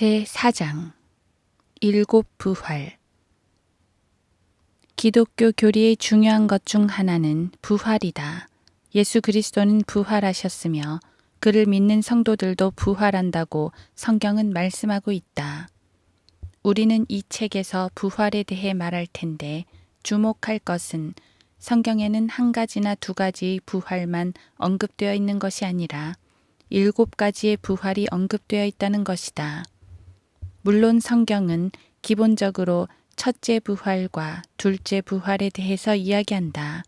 제4장 일곱 부활. 기독교 교리의 중요한 것 중 하나는 부활이다. 예수 그리스도는 부활하셨으며 그를 믿는 성도들도 부활한다고 성경은 말씀하고 있다. 우리는 이 책에서 부활에 대해 말할 텐데 주목할 것은 성경에는 한 가지나 두 가지의 부활만 언급되어 있는 것이 아니라 7가지의 부활이 언급되어 있다는 것이다. 물론 성경은 기본적으로 첫째 부활과 둘째 부활에 대해서 이야기한다.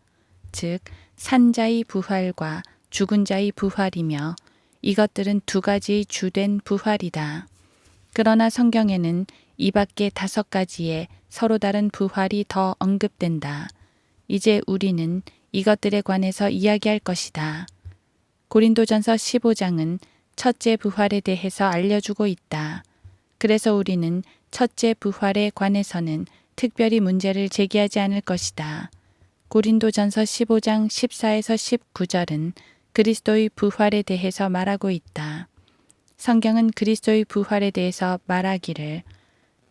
즉, 산자의 부활과 죽은 자의 부활이며 이것들은 두 가지의 주된 부활이다. 그러나 성경에는 이 밖에 5가지의 서로 다른 부활이 더 언급된다. 이제 우리는 이것들에 관해서 이야기할 것이다. 고린도전서 15장은 첫째 부활에 대해서 알려주고 있다. 그래서 우리는 첫째 부활에 관해서는 특별히 문제를 제기하지 않을 것이다. 고린도전서 15장 14에서 19절은 그리스도의 부활에 대해서 말하고 있다. 성경은 그리스도의 부활에 대해서 말하기를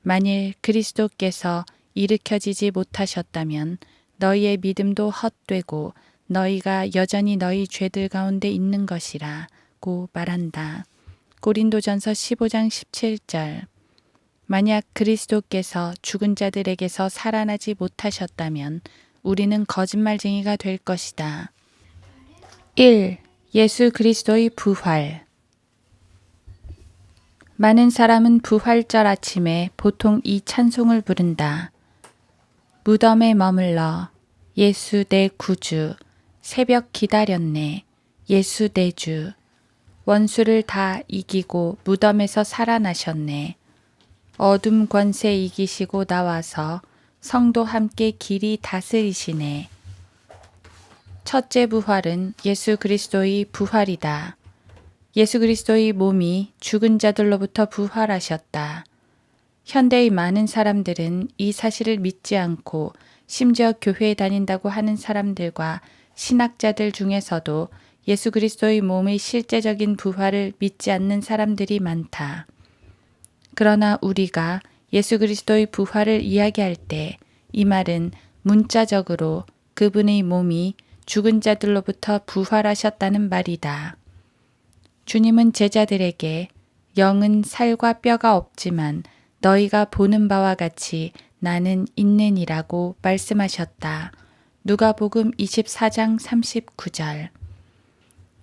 만일 그리스도께서 일으켜지지 못하셨다면 너희의 믿음도 헛되고 너희가 여전히 너희 죄들 가운데 있는 것이라고 말한다. 고린도전서 15장 17절. 만약 그리스도께서 죽은 자들에게서 살아나지 못하셨다면 우리는 거짓말쟁이가 될 것이다. 1. 예수 그리스도의 부활. 많은 사람은 부활절 아침에 보통 이 찬송을 부른다. 무덤에 머물러 예수 내 구주, 새벽 기다렸네, 예수 내 주. 원수를 다 이기고 무덤에서 살아나셨네. 어둠 권세 이기시고 나와서 성도 함께 길이 다스리시네. 첫째 부활은 예수 그리스도의 부활이다. 예수 그리스도의 몸이 죽은 자들로부터 부활하셨다. 현대의 많은 사람들은 이 사실을 믿지 않고 심지어 교회에 다닌다고 하는 사람들과 신학자들 중에서도 예수 그리스도의 몸의 실제적인 부활을 믿지 않는 사람들이 많다. 그러나 우리가 예수 그리스도의 부활을 이야기할 때 이 말은 문자적으로 그분의 몸이 죽은 자들로부터 부활하셨다는 말이다. 주님은 제자들에게 영은 살과 뼈가 없지만 너희가 보는 바와 같이 나는 있느니라고 말씀하셨다. 누가복음 24장 39절.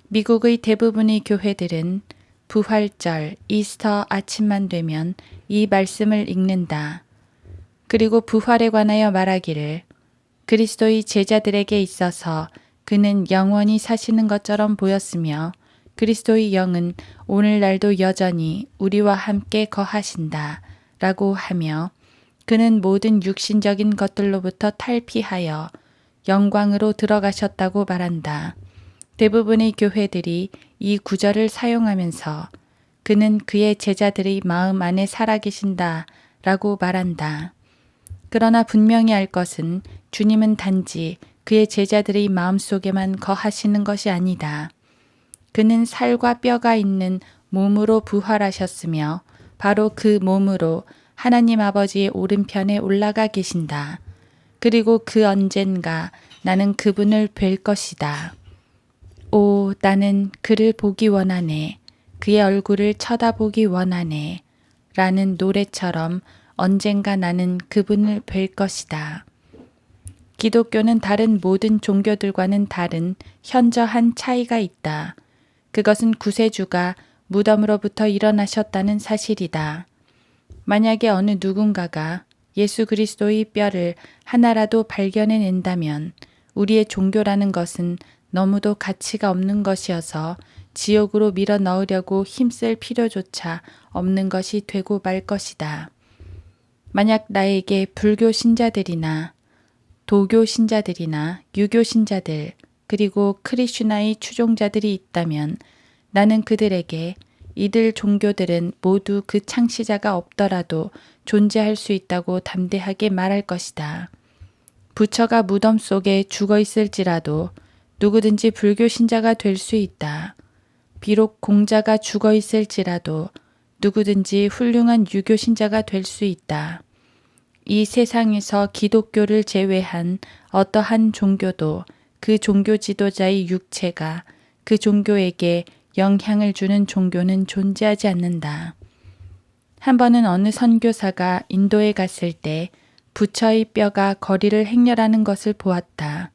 미국의 대부분의 교회들은 부활절, 이스터 아침만 되면 이 말씀을 읽는다. 그리고 부활에 관하여 말하기를 그리스도의 제자들에게 있어서 그는 영원히 사시는 것처럼 보였으며 그리스도의 영은 오늘날도 여전히 우리와 함께 거하신다 라고 하며 그는 모든 육신적인 것들로부터 탈피하여 영광으로 들어가셨다고 말한다. 대부분의 교회들이 이 구절을 사용하면서 그는 그의 제자들의 마음 안에 살아계신다 라고 말한다. 그러나 분명히 알 것은 주님은 단지 그의 제자들의 마음속에만 거하시는 것이 아니다. 그는 살과 뼈가 있는 몸으로 부활하셨으며 바로 그 몸으로 하나님 아버지의 오른편에 올라가 계신다. 그리고 그 언젠가 나는 그분을 뵐 것이다. 오, 나는 그를 보기 원하네. 그의 얼굴을 쳐다보기 원하네. 라는 노래처럼 언젠가 나는 그분을 뵐 것이다. 기독교는 다른 모든 종교들과는 다른 현저한 차이가 있다. 그것은 구세주가 무덤으로부터 일어나셨다는 사실이다. 만약에 어느 누군가가 예수 그리스도의 뼈를 하나라도 발견해낸다면 우리의 종교라는 것은 너무도 가치가 없는 것이어서 지옥으로 밀어 넣으려고 힘쓸 필요조차 없는 것이 되고 말 것이다. 만약 나에게 불교 신자들이나 도교 신자들이나 유교 신자들 그리고 크리슈나의 추종자들이 있다면 나는 그들에게 이들 종교들은 모두 그 창시자가 없더라도 존재할 수 있다고 담대하게 말할 것이다. 부처가 무덤 속에 죽어 있을지라도 누구든지 불교 신자가 될 수 있다. 비록 공자가 죽어 있을지라도 누구든지 훌륭한 유교 신자가 될 수 있다. 이 세상에서 기독교를 제외한 어떠한 종교도 그 종교 지도자의 육체가 그 종교에게 영향을 주는 종교는 존재하지 않는다. 한 번은 어느 선교사가 인도에 갔을 때 부처의 뼈가 거리를 행렬하는 것을 보았다.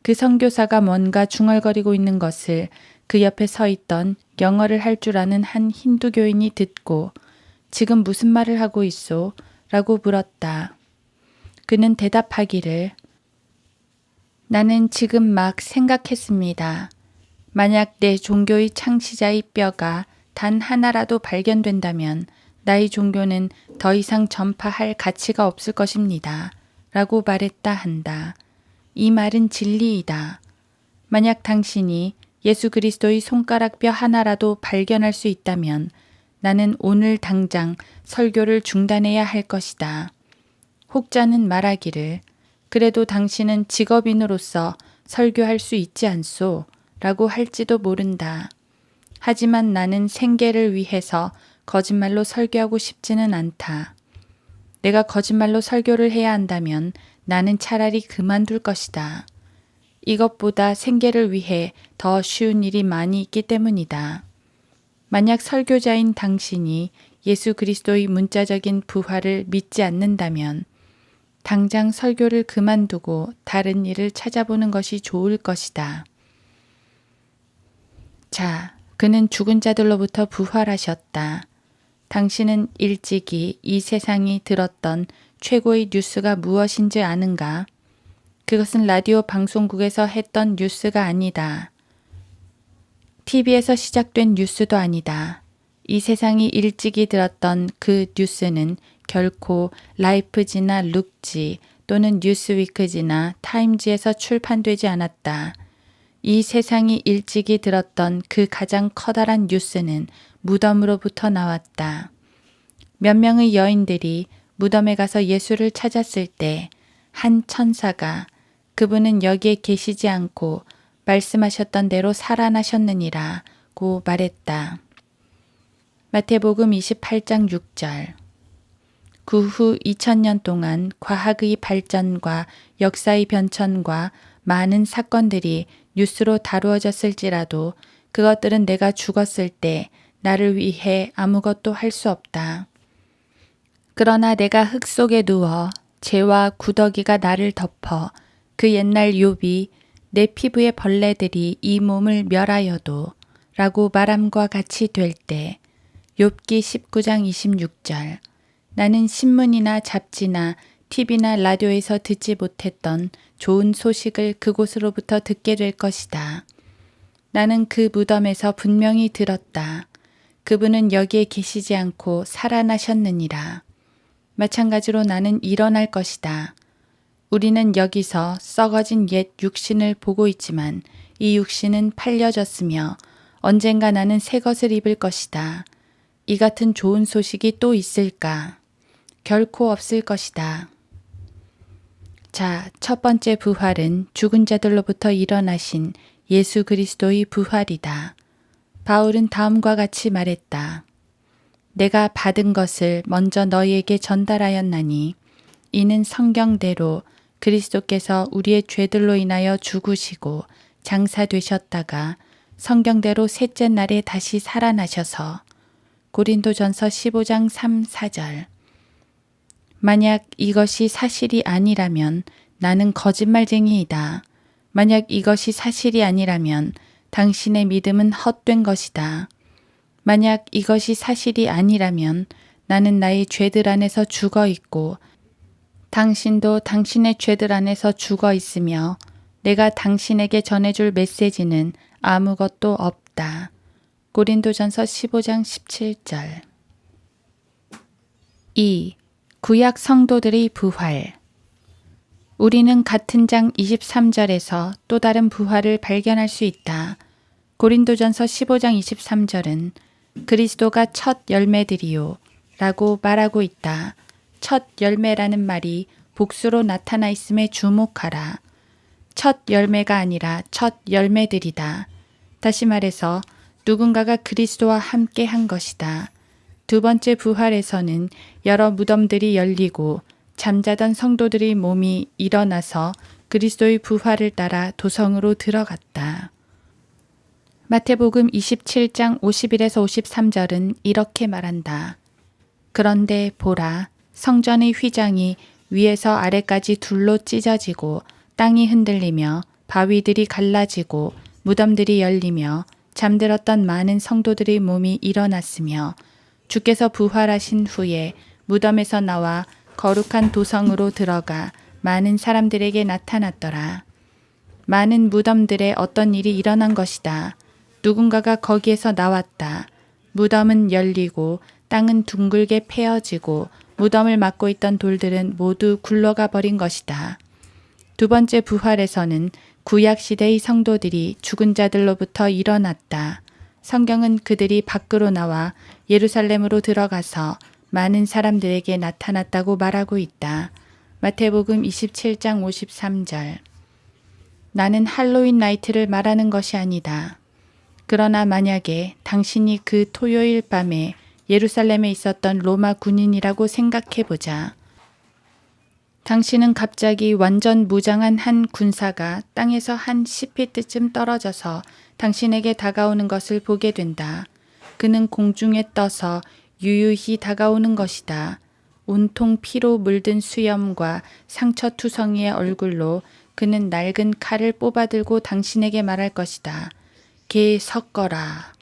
그 선교사가 뭔가 중얼거리고 있는 것을 그 옆에 서 있던 영어를 할 줄 아는 한 힌두교인이 듣고 지금 무슨 말을 하고 있소? 라고 물었다. 그는 대답하기를 나는 지금 막 생각했습니다. 만약 내 종교의 창시자의 뼈가 단 하나라도 발견된다면 나의 종교는 더 이상 전파할 가치가 없을 것입니다. 라고 말했다 한다. 이 말은 진리이다. 만약 당신이 예수 그리스도의 손가락 뼈 하나라도 발견할 수 있다면 나는 오늘 당장 설교를 중단해야 할 것이다. 혹자는 말하기를 그래도 당신은 직업인으로서 설교할 수 있지 않소? 라고 할지도 모른다. 하지만 나는 생계를 위해서 거짓말로 설교하고 싶지는 않다. 내가 거짓말로 설교를 해야 한다면 나는 차라리 그만둘 것이다. 이것보다 생계를 위해 더 쉬운 일이 많이 있기 때문이다. 만약 설교자인 당신이 예수 그리스도의 문자적인 부활을 믿지 않는다면 당장 설교를 그만두고 다른 일을 찾아보는 것이 좋을 것이다. 자, 그는 죽은 자들로부터 부활하셨다. 당신은 일찍이 이 세상이 들었던 최고의 뉴스가 무엇인지 아는가? 그것은 라디오 방송국에서 했던 뉴스가 아니다. TV에서 시작된 뉴스도 아니다. 이 세상이 일찍이 들었던 그 뉴스는 결코 라이프지나 룩지 또는 뉴스위크지나 타임지에서 출판되지 않았다. 이 세상이 일찍이 들었던 그 가장 커다란 뉴스는 무덤으로부터 나왔다. 몇 명의 여인들이 무덤에 가서 예수를 찾았을 때 한 천사가 그분은 여기에 계시지 않고 말씀하셨던 대로 살아나셨느니라고 말했다. 마태복음 28장 6절. 그 후 2000년 동안 과학의 발전과 역사의 변천과 많은 사건들이 뉴스로 다루어졌을지라도 그것들은 내가 죽었을 때 나를 위해 아무것도 할 수 없다. 그러나 내가 흙 속에 누워 재와 구더기가 나를 덮어 그 옛날 욥이 내 피부의 벌레들이 이 몸을 멸하여도 라고 말함과 같이 될 때 욥기 19장 26절. 나는 신문이나 잡지나 TV나 라디오에서 듣지 못했던 좋은 소식을 그곳으로부터 듣게 될 것이다. 나는 그 무덤에서 분명히 들었다. 그분은 여기에 계시지 않고 살아나셨느니라. 마찬가지로 나는 일어날 것이다. 우리는 여기서 썩어진 옛 육신을 보고 있지만 이 육신은 팔려졌으며 언젠가 나는 새 것을 입을 것이다. 이 같은 좋은 소식이 또 있을까? 결코 없을 것이다. 자, 첫 번째 부활은 죽은 자들로부터 일어나신 예수 그리스도의 부활이다. 바울은 다음과 같이 말했다. 내가 받은 것을 먼저 너희에게 전달하였나니 이는 성경대로 그리스도께서 우리의 죄들로 인하여 죽으시고 장사되셨다가 성경대로 셋째 날에 다시 살아나셔서 고린도전서 15장 3, 4절. 만약 이것이 사실이 아니라면 나는 거짓말쟁이이다. 만약 이것이 사실이 아니라면 당신의 믿음은 헛된 것이다. 만약 이것이 사실이 아니라면 나는 나의 죄들 안에서 죽어 있고 당신도 당신의 죄들 안에서 죽어 있으며 내가 당신에게 전해줄 메시지는 아무것도 없다. 고린도전서 15장 17절. 2. 구약 성도들의 부활. 우리는 같은 장 23절에서 또 다른 부활을 발견할 수 있다. 고린도전서 15장 23절은 그리스도가 첫 열매들이요 라고 말하고 있다. 첫 열매라는 말이 복수로 나타나 있음에 주목하라. 첫 열매가 아니라 첫 열매들이다. 다시 말해서 누군가가 그리스도와 함께 한 것이다. 두 번째 부활에서는 여러 무덤들이 열리고 잠자던 성도들의 몸이 일어나서 그리스도의 부활을 따라 도성으로 들어갔다. 마태복음 27장 51에서 53절은 이렇게 말한다. 그런데 보라, 성전의 휘장이 위에서 아래까지 둘로 찢어지고 땅이 흔들리며 바위들이 갈라지고 무덤들이 열리며 잠들었던 많은 성도들의 몸이 일어났으며 주께서 부활하신 후에 무덤에서 나와 거룩한 도성으로 들어가 많은 사람들에게 나타났더라. 많은 무덤들에 어떤 일이 일어난 것이다. 누군가가 거기에서 나왔다. 무덤은 열리고 땅은 둥글게 패어지고 무덤을 막고 있던 돌들은 모두 굴러가 버린 것이다. 두 번째 부활에서는 구약시대의 성도들이 죽은 자들로부터 일어났다. 성경은 그들이 밖으로 나와 예루살렘으로 들어가서 많은 사람들에게 나타났다고 말하고 있다. 마태복음 27장 53절. 나는 할로윈 나이트를 말하는 것이 아니다. 그러나 만약에 당신이 그 토요일 밤에 예루살렘에 있었던 로마 군인이라고 생각해보자. 당신은 갑자기 완전 무장한 한 군사가 땅에서 한 10피트쯤 떨어져서 당신에게 다가오는 것을 보게 된다. 그는 공중에 떠서 유유히 다가오는 것이다. 온통 피로 물든 수염과 상처투성이의 얼굴로 그는 낡은 칼을 뽑아들고 당신에게 말할 것이다. 개 섞어라.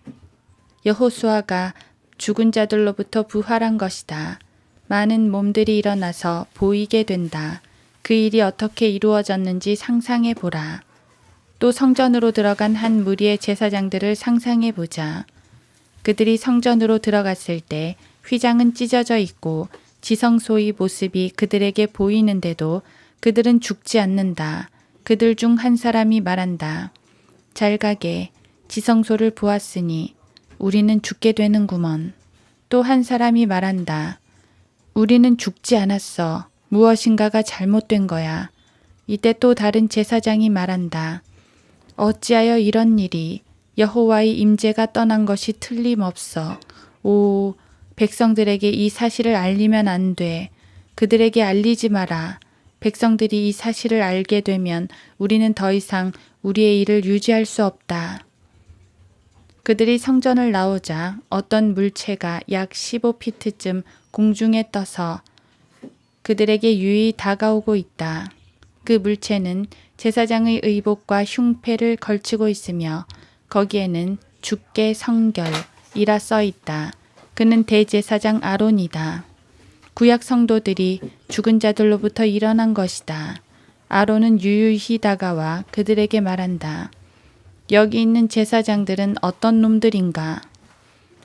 여호수아가 죽은 자들로부터 부활한 것이다. 많은 몸들이 일어나서 보이게 된다. 그 일이 어떻게 이루어졌는지 상상해 보라. 또 성전으로 들어간 한 무리의 제사장들을 상상해 보자. 그들이 성전으로 들어갔을 때 휘장은 찢어져 있고 지성소의 모습이 그들에게 보이는데도 그들은 죽지 않는다. 그들 중 한 사람이 말한다. 잘 가게, 지성소를 보았으니 우리는 죽게 되는구먼. 또 한 사람이 말한다. 우리는 죽지 않았어. 무엇인가가 잘못된 거야. 이때 또 다른 제사장이 말한다. 어찌하여 이런 일이 여호와의 임재가 떠난 것이 틀림없어. 오, 백성들에게 이 사실을 알리면 안 돼. 그들에게 알리지 마라. 백성들이 이 사실을 알게 되면 우리는 더 이상 우리의 일을 유지할 수 없다. 그들이 성전을 나오자 어떤 물체가 약 15피트쯤 공중에 떠서 그들에게 유유히 다가오고 있다. 그 물체는 제사장의 의복과 흉패를 걸치고 있으며 거기에는 주께 성결이라 써 있다. 그는 대제사장 아론이다. 구약 성도들이 죽은 자들로부터 일어난 것이다. 아론은 유유히 다가와 그들에게 말한다. 여기 있는 제사장들은 어떤 놈들인가?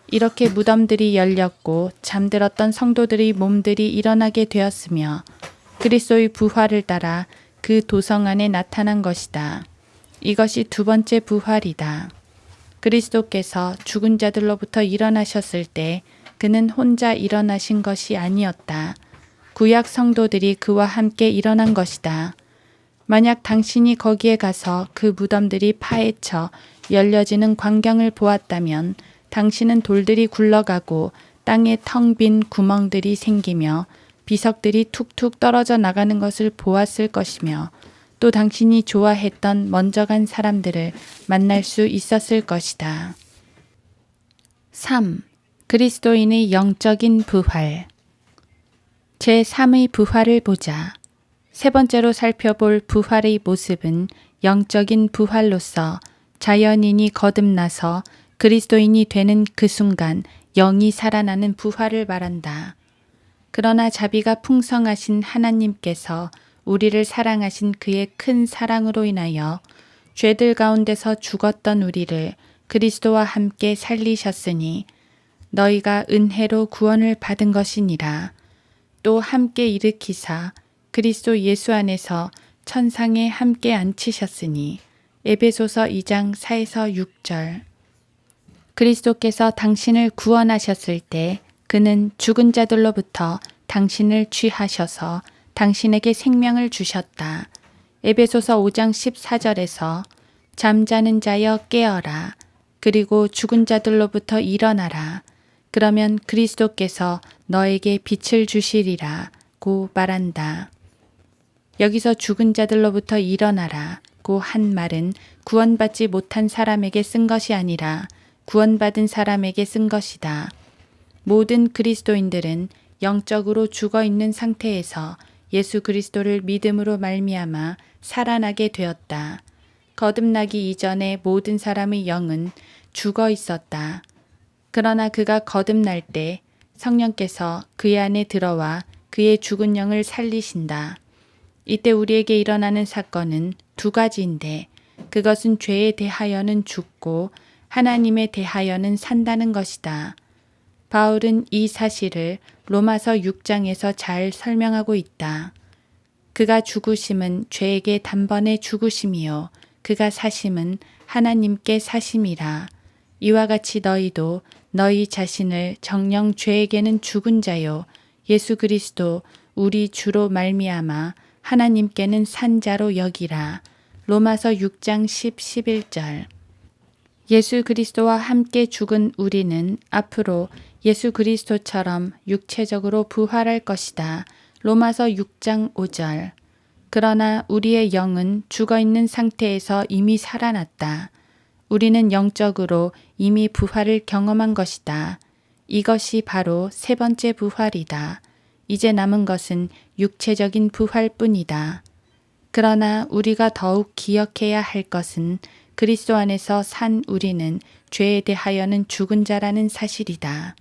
이렇게 무덤들이 열렸고 잠들었던 성도들의 몸들이 일어나게 되었으며 그리스도의 부활을 따라 그 도성 안에 나타난 것이다. 이것이 두 번째 부활이다. 그리스도께서 죽은 자들로부터 일어나셨을 때 그는 혼자 일어나신 것이 아니었다. 구약 성도들이 그와 함께 일어난 것이다. 만약 당신이 거기에 가서 그 무덤들이 파헤쳐 열려지는 광경을 보았다면 당신은 돌들이 굴러가고 땅에 텅 빈 구멍들이 생기며 비석들이 툭툭 떨어져 나가는 것을 보았을 것이며 또 당신이 좋아했던 먼저 간 사람들을 만날 수 있었을 것이다. 3. 그리스도인의 영적인 부활. 제3의 부활을 보자. 세 번째로 살펴볼 부활의 모습은 영적인 부활로서 자연인이 거듭나서 그리스도인이 되는 그 순간 영이 살아나는 부활을 말한다. 그러나 자비가 풍성하신 하나님께서 우리를 사랑하신 그의 큰 사랑으로 인하여 죄들 가운데서 죽었던 우리를 그리스도와 함께 살리셨으니 너희가 은혜로 구원을 받은 것이니라. 또 함께 일으키사 그리스도 예수 안에서 천상에 함께 앉히셨으니 에베소서 2장 4에서 6절. 그리스도께서 당신을 구원하셨을 때 그는 죽은 자들로부터 당신을 취하셔서 당신에게 생명을 주셨다. 에베소서 5장 14절에서 잠자는 자여 깨어라. 그리고 죽은 자들로부터 일어나라. 그러면 그리스도께서 너에게 빛을 주시리라고 말한다. 여기서 죽은 자들로부터 일어나라고 한 말은 구원받지 못한 사람에게 쓴 것이 아니라 구원받은 사람에게 쓴 것이다. 모든 그리스도인들은 영적으로 죽어 있는 상태에서 예수 그리스도를 믿음으로 말미암아 살아나게 되었다. 거듭나기 이전에 모든 사람의 영은 죽어 있었다. 그러나 그가 거듭날 때 성령께서 그의 안에 들어와 그의 죽은 영을 살리신다. 이때 우리에게 일어나는 사건은 두 가지인데 그것은 죄에 대하여는 죽고 하나님에 대하여는 산다는 것이다. 바울은 이 사실을 로마서 6장에서 잘 설명하고 있다. 그가 죽으심은 죄에게 단번에 죽으심이요 그가 사심은 하나님께 사심이라. 이와 같이 너희도 너희 자신을 정녕 죄에게는 죽은 자요 예수 그리스도 우리 주로 말미암아 하나님께는 산 자로 여기라. 로마서 6장 10, 11절. 예수 그리스도와 함께 죽은 우리는 앞으로 예수 그리스도처럼 육체적으로 부활할 것이다. 로마서 6장 5절. 그러나 우리의 영은 죽어있는 상태에서 이미 살아났다. 우리는 영적으로 이미 부활을 경험한 것이다. 이것이 바로 세 번째 부활이다. 이제 남은 것은 육체적인 부활뿐이다. 그러나 우리가 더욱 기억해야 할 것은 그리스도 안에서 산 우리는 죄에 대하여는 죽은 자라는 사실이다.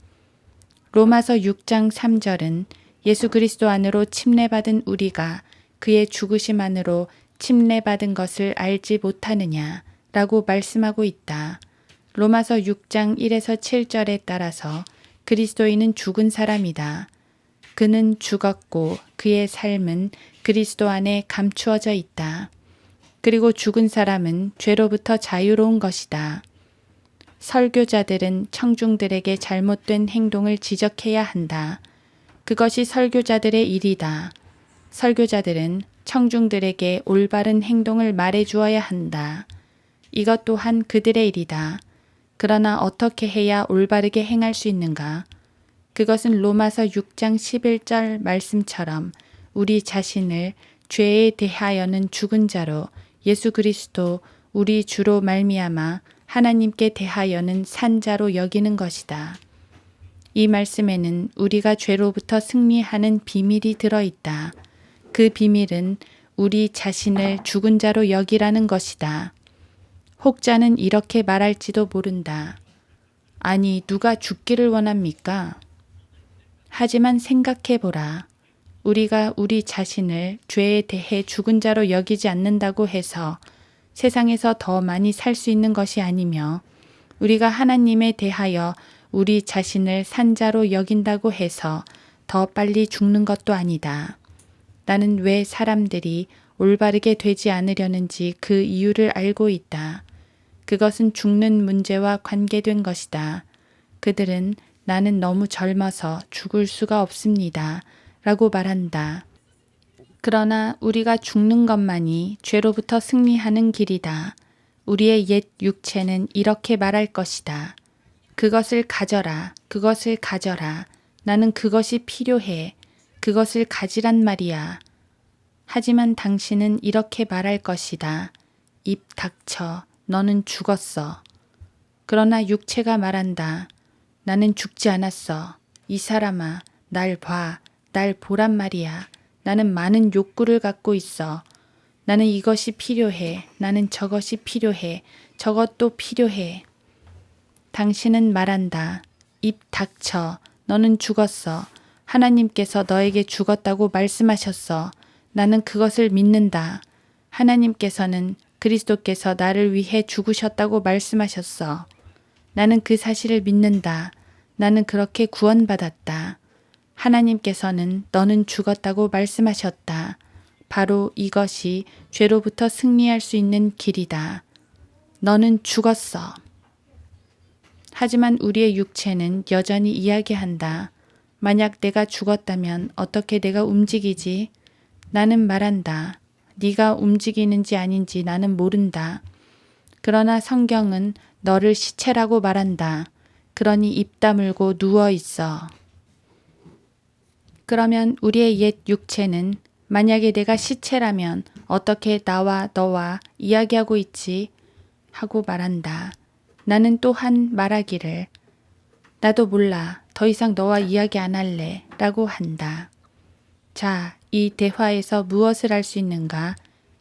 로마서 6장 3절은 예수 그리스도 안으로 침례받은 우리가 그의 죽으심 안으로 침례받은 것을 알지 못하느냐 라고 말씀하고 있다. 로마서 6장 1에서 7절에 따라서 그리스도인은 죽은 사람이다. 그는 죽었고 그의 삶은 그리스도 안에 감추어져 있다. 그리고 죽은 사람은 죄로부터 자유로운 것이다. 설교자들은 청중들에게 잘못된 행동을 지적해야 한다. 그것이 설교자들의 일이다. 설교자들은 청중들에게 올바른 행동을 말해 주어야 한다. 이것 또한 그들의 일이다. 그러나 어떻게 해야 올바르게 행할 수 있는가? 그것은 로마서 6장 11절 말씀처럼 우리 자신을 죄에 대하여는 죽은 자로 예수 그리스도 우리 주로 말미암아 하나님께 대하여는 산 자로 여기는 것이다. 이 말씀에는 우리가 죄로부터 승리하는 비밀이 들어있다. 그 비밀은 우리 자신을 죽은 자로 여기라는 것이다. 혹자는 이렇게 말할지도 모른다. 아니, 누가 죽기를 원합니까? 하지만 생각해보라. 우리가 우리 자신을 죄에 대해 죽은 자로 여기지 않는다고 해서 세상에서 더 많이 살 수 있는 것이 아니며 우리가 하나님에 대하여 우리 자신을 산 자로 여긴다고 해서 더 빨리 죽는 것도 아니다. 나는 왜 사람들이 올바르게 되지 않으려는지 그 이유를 알고 있다. 그것은 죽는 문제와 관계된 것이다. 그들은 나는 너무 젊어서 죽을 수가 없습니다. 라고 말한다. 그러나 우리가 죽는 것만이 죄로부터 승리하는 길이다. 우리의 옛 육체는 이렇게 말할 것이다. 그것을 가져라. 그것을 가져라. 나는 그것이 필요해. 그것을 가지란 말이야. 하지만 당신은 이렇게 말할 것이다. 입 닥쳐. 너는 죽었어. 그러나 육체가 말한다. 나는 죽지 않았어. 이 사람아, 날 봐. 날 보란 말이야. 나는 많은 욕구를 갖고 있어. 나는 이것이 필요해. 나는 저것이 필요해. 저것도 필요해. 당신은 말한다. 입 닥쳐. 너는 죽었어. 하나님께서 너에게 죽었다고 말씀하셨어. 나는 그것을 믿는다. 하나님께서는 그리스도께서 나를 위해 죽으셨다고 말씀하셨어. 나는 그 사실을 믿는다. 나는 그렇게 구원받았다. 하나님께서는 너는 죽었다고 말씀하셨다. 바로 이것이 죄로부터 승리할 수 있는 길이다. 너는 죽었어. 하지만 우리의 육체는 여전히 이야기한다. 만약 내가 죽었다면 어떻게 내가 움직이지? 나는 말한다. 네가 움직이는지 아닌지 나는 모른다. 그러나 성경은 너를 시체라고 말한다. 그러니 입 다물고 누워 있어. 그러면 우리의 옛 육체는 만약에 내가 시체라면 어떻게 나와 너와 이야기하고 있지? 하고 말한다. 나는 또한 말하기를 나도 몰라. 더 이상 너와 이야기 안 할래. 라고 한다. 자, 이 대화에서 무엇을 알 수 있는가?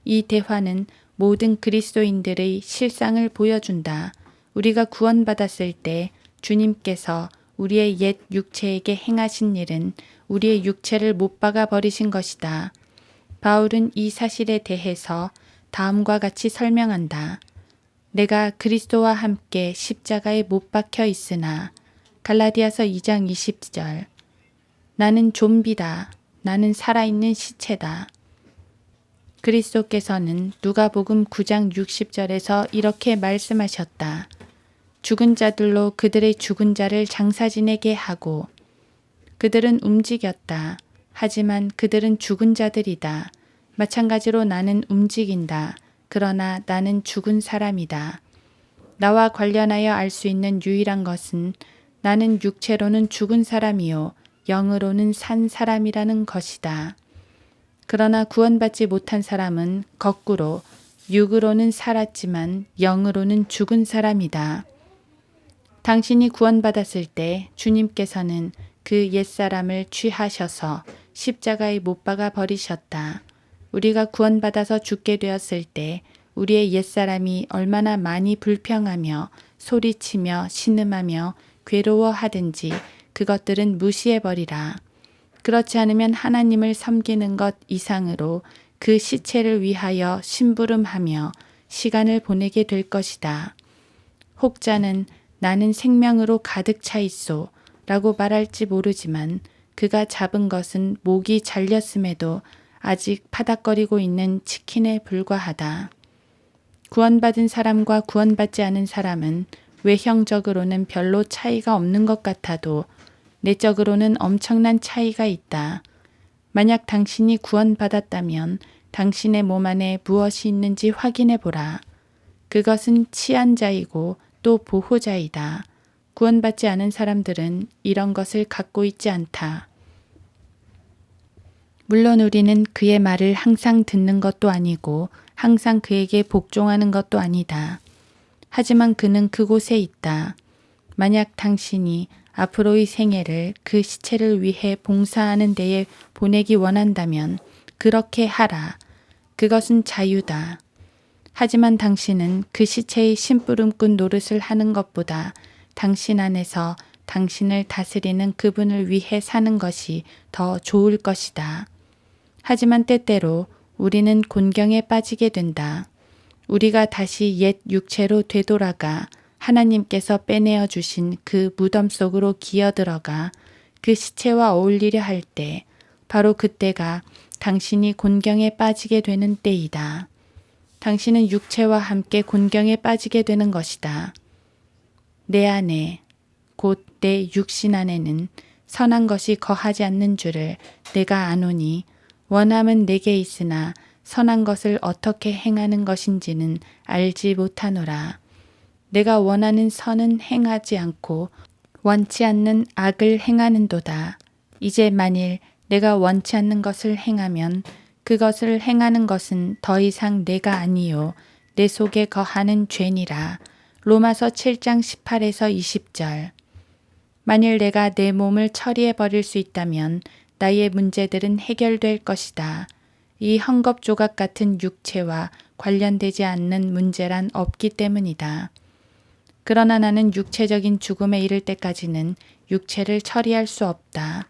이 대화는 모든 그리스도인들의 실상을 보여준다. 우리가 구원받았을 때 주님께서 우리의 옛 육체에게 행하신 일은 우리의 육체를 못 박아 버리신 것이다. 바울은 이 사실에 대해서 다음과 같이 설명한다. 내가 그리스도와 함께 십자가에 못 박혀 있으나 갈라디아서 2장 20절 나는 좀비다. 나는 살아있는 시체다. 그리스도께서는 누가복음 9장 60절에서 이렇게 말씀하셨다. 죽은 자들로 그들의 죽은 자를 장사 지내게 하고 그들은 움직였다. 하지만 그들은 죽은 자들이다. 마찬가지로 나는 움직인다. 그러나 나는 죽은 사람이다. 나와 관련하여 알 수 있는 유일한 것은 나는 육체로는 죽은 사람이요 영으로는 산 사람이라는 것이다. 그러나 구원받지 못한 사람은 거꾸로 육으로는 살았지만 영으로는 죽은 사람이다. 당신이 구원받았을 때 주님께서는 그 옛사람을 취하셔서 십자가에 못 박아 버리셨다. 우리가 구원받아서 죽게 되었을 때 우리의 옛사람이 얼마나 많이 불평하며 소리치며 신음하며 괴로워하든지 그것들은 무시해버리라. 그렇지 않으면 하나님을 섬기는 것 이상으로 그 시체를 위하여 심부름하며 시간을 보내게 될 것이다. 혹자는 나는 생명으로 가득 차 있소 라고 말할지 모르지만 그가 잡은 것은 목이 잘렸음에도 아직 파닥거리고 있는 치킨에 불과하다. 구원받은 사람과 구원받지 않은 사람은 외형적으로는 별로 차이가 없는 것 같아도 내적으로는 엄청난 차이가 있다. 만약 당신이 구원받았다면 당신의 몸 안에 무엇이 있는지 확인해 보라. 그것은 치안자이고 또 보호자이다. 구원받지 않은 사람들은 이런 것을 갖고 있지 않다. 물론 우리는 그의 말을 항상 듣는 것도 아니고 항상 그에게 복종하는 것도 아니다. 하지만 그는 그곳에 있다. 만약 당신이 앞으로의 생애를 그 시체를 위해 봉사하는 데에 보내기 원한다면 그렇게 하라. 그것은 자유다. 하지만 당신은 그 시체의 심부름꾼 노릇을 하는 것보다 당신 안에서 당신을 다스리는 그분을 위해 사는 것이 더 좋을 것이다. 하지만 때때로 우리는 곤경에 빠지게 된다. 우리가 다시 옛 육체로 되돌아가 하나님께서 빼내어 주신 그 무덤 속으로 기어들어가 그 시체와 어울리려 할 때 바로 그때가 당신이 곤경에 빠지게 되는 때이다. 당신은 육체와 함께 곤경에 빠지게 되는 것이다. 내 안에 곧 내 육신 안에는 선한 것이 거하지 않는 줄을 내가 아노니 원함은 내게 있으나 선한 것을 어떻게 행하는 것인지는 알지 못하노라. 내가 원하는 선은 행하지 않고 원치 않는 악을 행하는도다. 이제 만일 내가 원치 않는 것을 행하면 그것을 행하는 것은 더 이상 내가 아니요 내 속에 거하는 죄니라. 로마서 7장 18에서 20절. 만일 내가 내 몸을 처리해 버릴 수 있다면 나의 문제들은 해결될 것이다. 이 헝겊조각 같은 육체와 관련되지 않는 문제란 없기 때문이다. 그러나 나는 육체적인 죽음에 이를 때까지는 육체를 처리할 수 없다.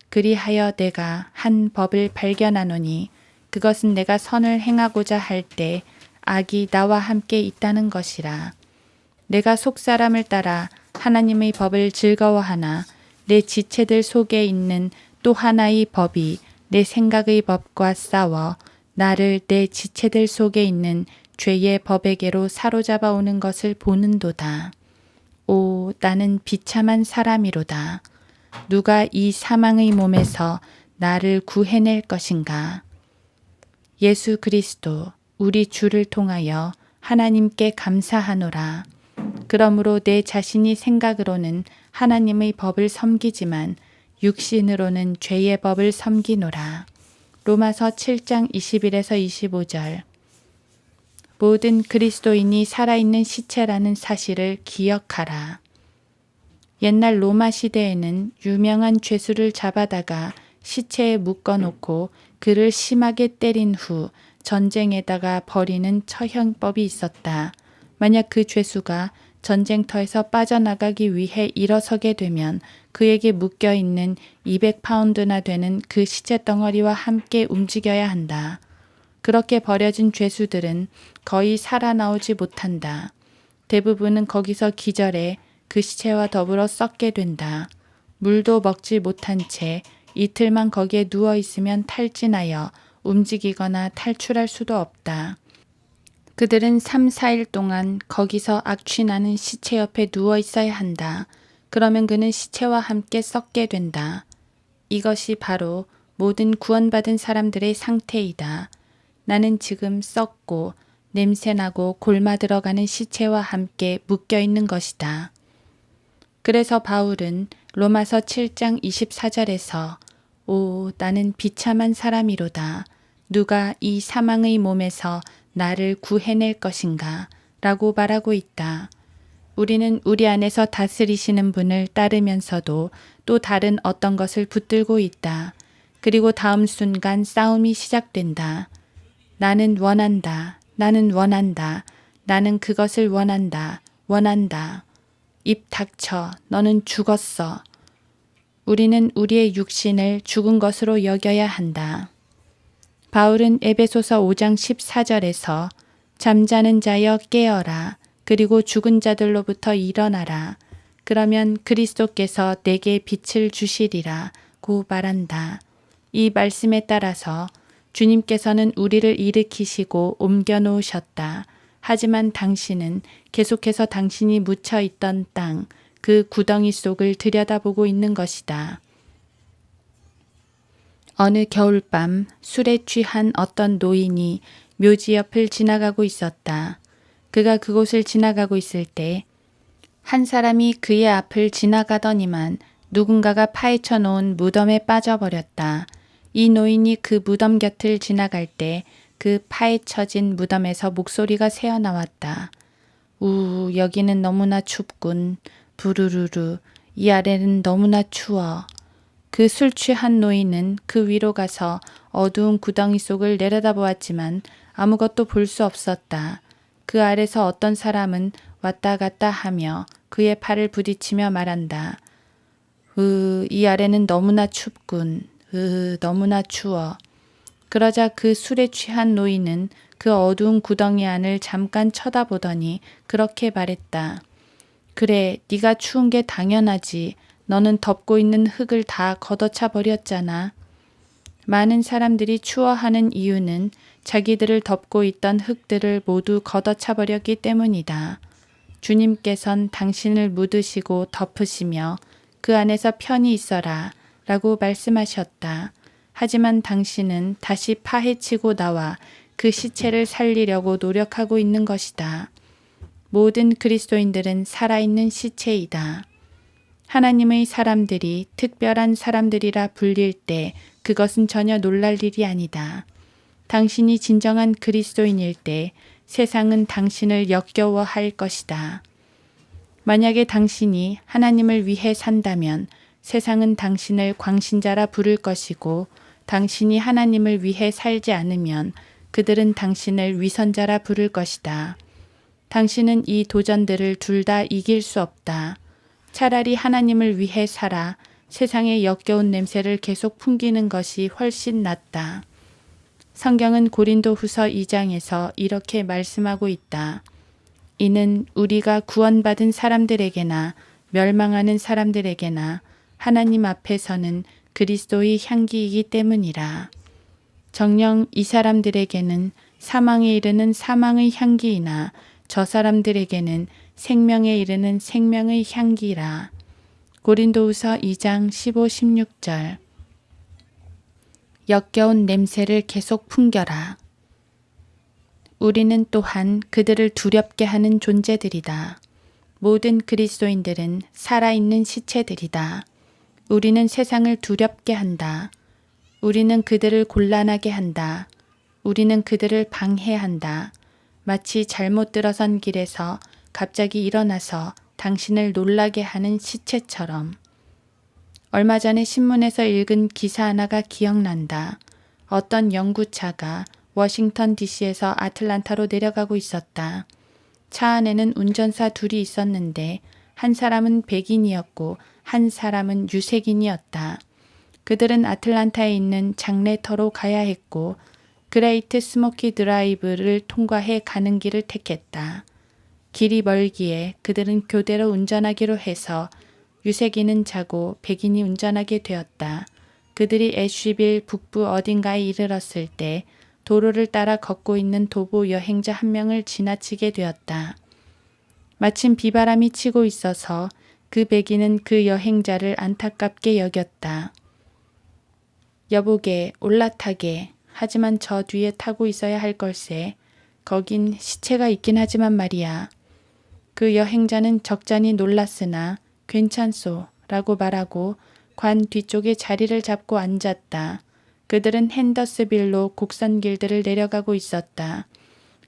그리하여 내가 한 법을 발견하노니 그것은 내가 선을 행하고자 할 때 악이 나와 함께 있다는 것이라. 내가 속사람을 따라 하나님의 법을 즐거워하나 내 지체들 속에 있는 또 하나의 법이 내 생각의 법과 싸워 나를 내 지체들 속에 있는 죄의 법에게로 사로잡아 오는 것을 보는도다. 오, 나는 비참한 사람이로다. 누가 이 사망의 몸에서 나를 구해낼 것인가? 예수 그리스도 우리 주를 통하여 하나님께 감사하노라. 그러므로 내 자신이 생각으로는 하나님의 법을 섬기지만 육신으로는 죄의 법을 섬기노라. 로마서 7장 21에서 25절. 모든 그리스도인이 살아있는 시체라는 사실을 기억하라. 옛날 로마 시대에는 유명한 죄수를 잡아다가 시체에 묶어놓고 그를 심하게 때린 후 전쟁에다가 버리는 처형법이 있었다. 만약 그 죄수가 전쟁터에서 빠져나가기 위해 일어서게 되면 그에게 묶여있는 200파운드나 되는 그 시체 덩어리와 함께 움직여야 한다. 그렇게 버려진 죄수들은 거의 살아나오지 못한다. 대부분은 거기서 기절해 그 시체와 더불어 썩게 된다. 물도 먹지 못한 채 이틀만 거기에 누워 있으면 탈진하여 움직이거나 탈출할 수도 없다. 그들은 3, 4일 동안 거기서 악취나는 시체 옆에 누워 있어야 한다. 그러면 그는 시체와 함께 썩게 된다. 이것이 바로 모든 구원받은 사람들의 상태이다. 나는 지금 썩고 냄새나고 골마 들어가는 시체와 함께 묶여 있는 것이다. 그래서 바울은 로마서 7장 24절에서 오, 나는 비참한 사람이로다. 누가 이 사망의 몸에서 나를 구해낼 것인가? 라고 말하고 있다. 우리는 우리 안에서 다스리시는 분을 따르면서도 또 다른 어떤 것을 붙들고 있다. 그리고 다음 순간 싸움이 시작된다. 나는 원한다. 나는 원한다. 나는 그것을 원한다. 원한다. 입 닥쳐. 너는 죽었어. 우리는 우리의 육신을 죽은 것으로 여겨야 한다. 바울은 에베소서 5장 14절에서 잠자는 자여 깨어라. 그리고 죽은 자들로부터 일어나라. 그러면 그리스도께서 내게 빛을 주시리라 고 말한다. 이 말씀에 따라서 주님께서는 우리를 일으키시고 옮겨 놓으셨다. 하지만 당신은 계속해서 당신이 묻혀 있던 땅, 그 구덩이 속을 들여다보고 있는 것이다. 어느 겨울밤 술에 취한 어떤 노인이 묘지 옆을 지나가고 있었다. 그가 그곳을 지나가고 있을 때 한 사람이 그의 앞을 지나가더니만 누군가가 파헤쳐 놓은 무덤에 빠져버렸다. 이 노인이 그 무덤 곁을 지나갈 때 그 파헤쳐진 무덤에서 목소리가 새어나왔다. 우, 여기는 너무나 춥군. 부르르르, 이 아래는 너무나 추워. 그 술 취한 노인은 그 위로 가서 어두운 구덩이 속을 내려다보았지만 아무것도 볼 수 없었다. 그 아래서 어떤 사람은 왔다 갔다 하며 그의 팔을 부딪히며 말한다. 이 아래는 너무나 춥군. 너무나 추워. 그러자 그 술에 취한 노인은 그 어두운 구덩이 안을 잠깐 쳐다보더니 그렇게 말했다. 그래, 네가 추운 게 당연하지. 너는 덮고 있는 흙을 다 걷어차 버렸잖아. 많은 사람들이 추워하는 이유는 자기들을 덮고 있던 흙들을 모두 걷어차 버렸기 때문이다. 주님께선 당신을 묻으시고 덮으시며 그 안에서 편히 있어라 라고 말씀하셨다. 하지만 당신은 다시 파헤치고 나와 그 시체를 살리려고 노력하고 있는 것이다. 모든 그리스도인들은 살아있는 시체이다. 하나님의 사람들이 특별한 사람들이라 불릴 때 그것은 전혀 놀랄 일이 아니다. 당신이 진정한 그리스도인일 때 세상은 당신을 역겨워할 것이다. 만약에 당신이 하나님을 위해 산다면 세상은 당신을 광신자라 부를 것이고 당신이 하나님을 위해 살지 않으면 그들은 당신을 위선자라 부를 것이다. 당신은 이 도전들을 둘 다 이길 수 없다. 차라리 하나님을 위해 살아 세상의 역겨운 냄새를 계속 풍기는 것이 훨씬 낫다. 성경은 고린도후서 2장에서 이렇게 말씀하고 있다. 이는 우리가 구원받은 사람들에게나 멸망하는 사람들에게나 하나님 앞에서는 그리스도의 향기이기 때문이라. 정녕 이 사람들에게는 사망에 이르는 사망의 향기이나 저 사람들에게는 생명에 이르는 생명의 향기라. 고린도후서 2장 15, 16절. 역겨운 냄새를 계속 풍겨라. 우리는 또한 그들을 두렵게 하는 존재들이다. 모든 그리스도인들은 살아있는 시체들이다. 우리는 세상을 두렵게 한다. 우리는 그들을 곤란하게 한다. 우리는 그들을 방해한다. 마치 잘못 들어선 길에서 갑자기 일어나서 당신을 놀라게 하는 시체처럼. 얼마 전에 신문에서 읽은 기사 하나가 기억난다. 어떤 연구차가 워싱턴 DC에서 아틀란타로 내려가고 있었다. 차 안에는 운전사 둘이 있었는데 한 사람은 백인이었고 한 사람은 유색인이었다. 그들은 아틀란타에 있는 장례터로 가야 했고 그레이트 스모키 드라이브를 통과해 가는 길을 택했다. 길이 멀기에 그들은 교대로 운전하기로 해서 유색인은 자고 백인이 운전하게 되었다. 그들이 애쉬빌 북부 어딘가에 이르렀을 때 도로를 따라 걷고 있는 도보 여행자 한 명을 지나치게 되었다. 마침 비바람이 치고 있어서 그 백인은 그 여행자를 안타깝게 여겼다. 여보게, 올라타게. 하지만 저 뒤에 타고 있어야 할 걸세. 거긴 시체가 있긴 하지만 말이야. 그 여행자는 적잖이 놀랐으나 괜찮소 라고 말하고 관 뒤쪽에 자리를 잡고 앉았다. 그들은 핸더스빌로 곡선 길들을 내려가고 있었다.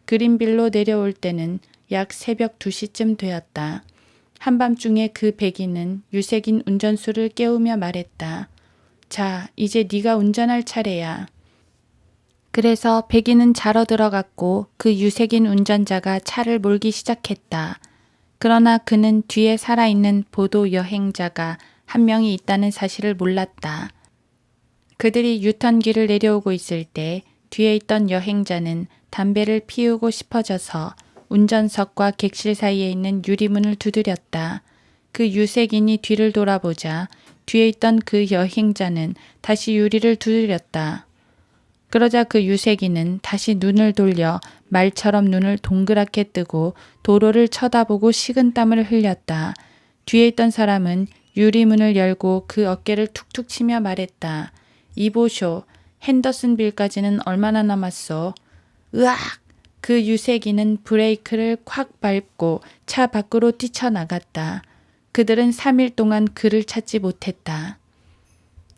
그린빌로 내려올 때는 약 새벽 2시쯤 되었다. 한밤중에 그 백인은 유색인 운전수를 깨우며 말했다. 자, 이제 네가 운전할 차례야. 그래서 백인은 자러 들어갔고 그 유색인 운전자가 차를 몰기 시작했다. 그러나 그는 뒤에 살아있는 보도 여행자가 한 명이 있다는 사실을 몰랐다. 그들이 유턴길을 내려오고 있을 때 뒤에 있던 여행자는 담배를 피우고 싶어져서 운전석과 객실 사이에 있는 유리문을 두드렸다. 그 유색인이 뒤를 돌아보자 뒤에 있던 그 여행자는 다시 유리를 두드렸다. 그러자 그 유색인은 다시 눈을 돌려 말처럼 눈을 동그랗게 뜨고 도로를 쳐다보고 식은땀을 흘렸다. 뒤에 있던 사람은 유리문을 열고 그 어깨를 툭툭 치며 말했다. 이보쇼, 핸더슨빌까지는 얼마나 남았소? 으악! 그 유색인은 브레이크를 콱 밟고 차 밖으로 뛰쳐나갔다. 그들은 3일 동안 그를 찾지 못했다.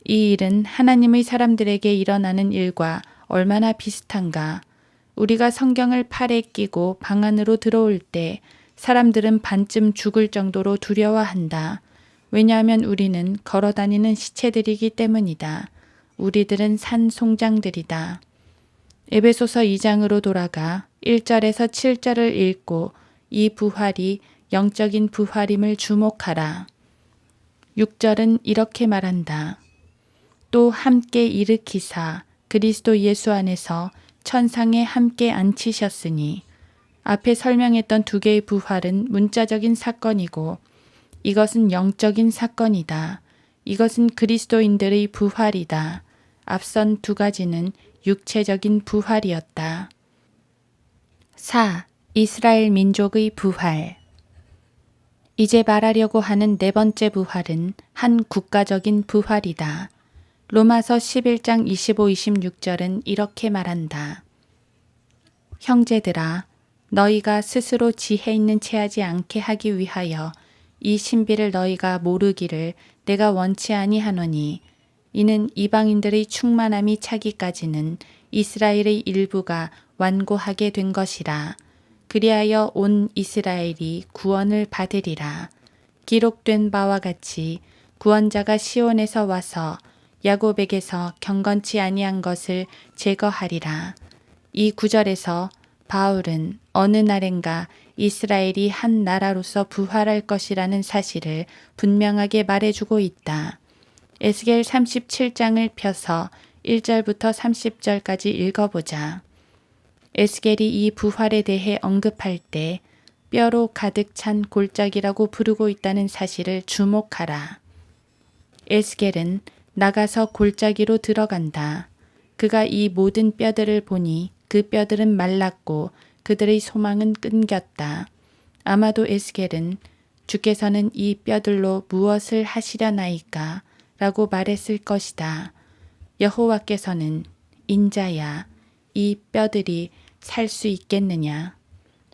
이 일은 하나님의 사람들에게 일어나는 일과 얼마나 비슷한가. 우리가 성경을 팔에 끼고 방 안으로 들어올 때 사람들은 반쯤 죽을 정도로 두려워한다. 왜냐하면 우리는 걸어다니는 시체들이기 때문이다. 우리들은 산 송장들이다. 에베소서 2장으로 돌아가 1절에서 7절을 읽고 이 부활이 영적인 부활임을 주목하라. 6절은 이렇게 말한다. 또 함께 일으키사 그리스도 예수 안에서 천상에 함께 앉히셨으니. 앞에 설명했던 두 개의 부활은 문자적인 사건이고 이것은 영적인 사건이다. 이것은 그리스도인들의 부활이다. 앞선 두 가지는 육체적인 부활이었다. 4. 이스라엘 민족의 부활. 이제 말하려고 하는 네 번째 부활은 한 국가적인 부활이다. 로마서 11장 25-26절은 이렇게 말한다. 형제들아, 너희가 스스로 지혜 있는 체하지 않게 하기 위하여 이 신비를 너희가 모르기를 내가 원치 아니하노니 이는 이방인들의 충만함이 차기까지는 이스라엘의 일부가 완고하게 된 것이라. 그리하여 온 이스라엘이 구원을 받으리라. 기록된 바와 같이 구원자가 시온에서 와서 야곱에게서 경건치 아니한 것을 제거하리라. 이 구절에서 바울은 어느 날엔가 이스라엘이 한 나라로서 부활할 것이라는 사실을 분명하게 말해주고 있다. 에스겔 37장을 펴서 1절부터 30절까지 읽어보자. 에스겔이 이 부활에 대해 언급할 때 뼈로 가득 찬 골짜기라고 부르고 있다는 사실을 주목하라. 에스겔은 나가서 골짜기로 들어간다. 그가 이 모든 뼈들을 보니 그 뼈들은 말랐고 그들의 소망은 끊겼다. 아마도 에스겔은 주께서는 이 뼈들로 무엇을 하시려나이까? 라고 말했을 것이다. 여호와께서는 인자야, 이 뼈들이 살 수 있겠느냐?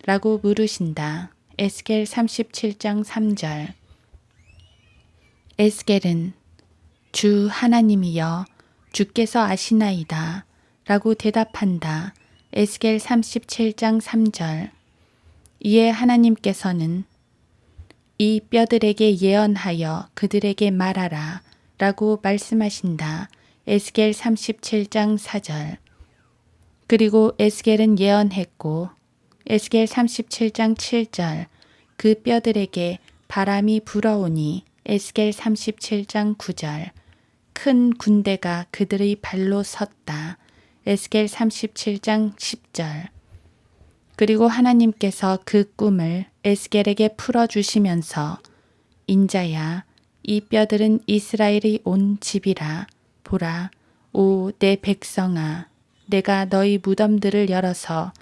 라고 물으신다. 에스겔 37장 3절. 에스겔은 주 하나님이여 주께서 아시나이다 라고 대답한다. 에스겔 37장 3절. 이에 하나님께서는 이 뼈들에게 예언하여 그들에게 말하라 라고 말씀하신다. 에스겔 37장 4절. 그리고 에스겔은 예언했고 에스겔 37장 7절. 그 뼈들에게 바람이 불어오니 에스겔 37장 9절. 큰 군대가 그들의 발로 섰다. 에스겔 37장 10절. 그리고 하나님께서 그 꿈을 에스겔에게 풀어주시면서 인자야 이 뼈들은 이스라엘이 온 집이라. 보라 오 내 백성아 내가 너희 무덤들을 열어서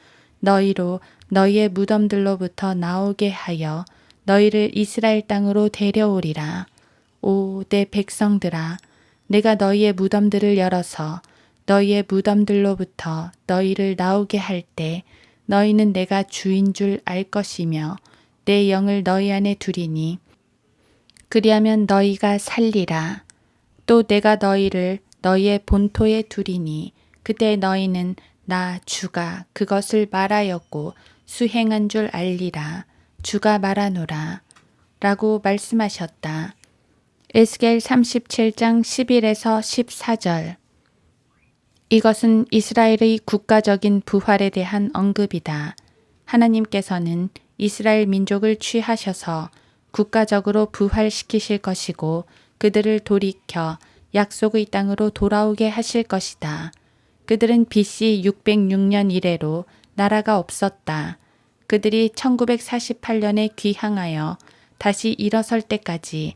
너희로 너희의 무덤들로부터 나오게 하여 너희를 이스라엘 땅으로 데려오리라. 오 내 백성들아 내가 너희의 무덤들을 열어서 너희의 무덤들로부터 너희를 나오게 할 때 너희는 내가 주인 줄 알 것이며 내 영을 너희 안에 두리니 그리하면 너희가 살리라. 또 내가 너희를 너희의 본토에 두리니 그때 너희는 나 주가 그것을 말하였고 수행한 줄 알리라. 주가 말하노라 라고 말씀하셨다. 에스겔 37장 11에서 14절. 이것은 이스라엘의 국가적인 부활에 대한 언급이다. 하나님께서는 이스라엘 민족을 취하셔서 국가적으로 부활시키실 것이고 그들을 돌이켜 약속의 땅으로 돌아오게 하실 것이다. 그들은 BC 606년 이래로 나라가 없었다. 그들이 1948년에 귀향하여 다시 일어설 때까지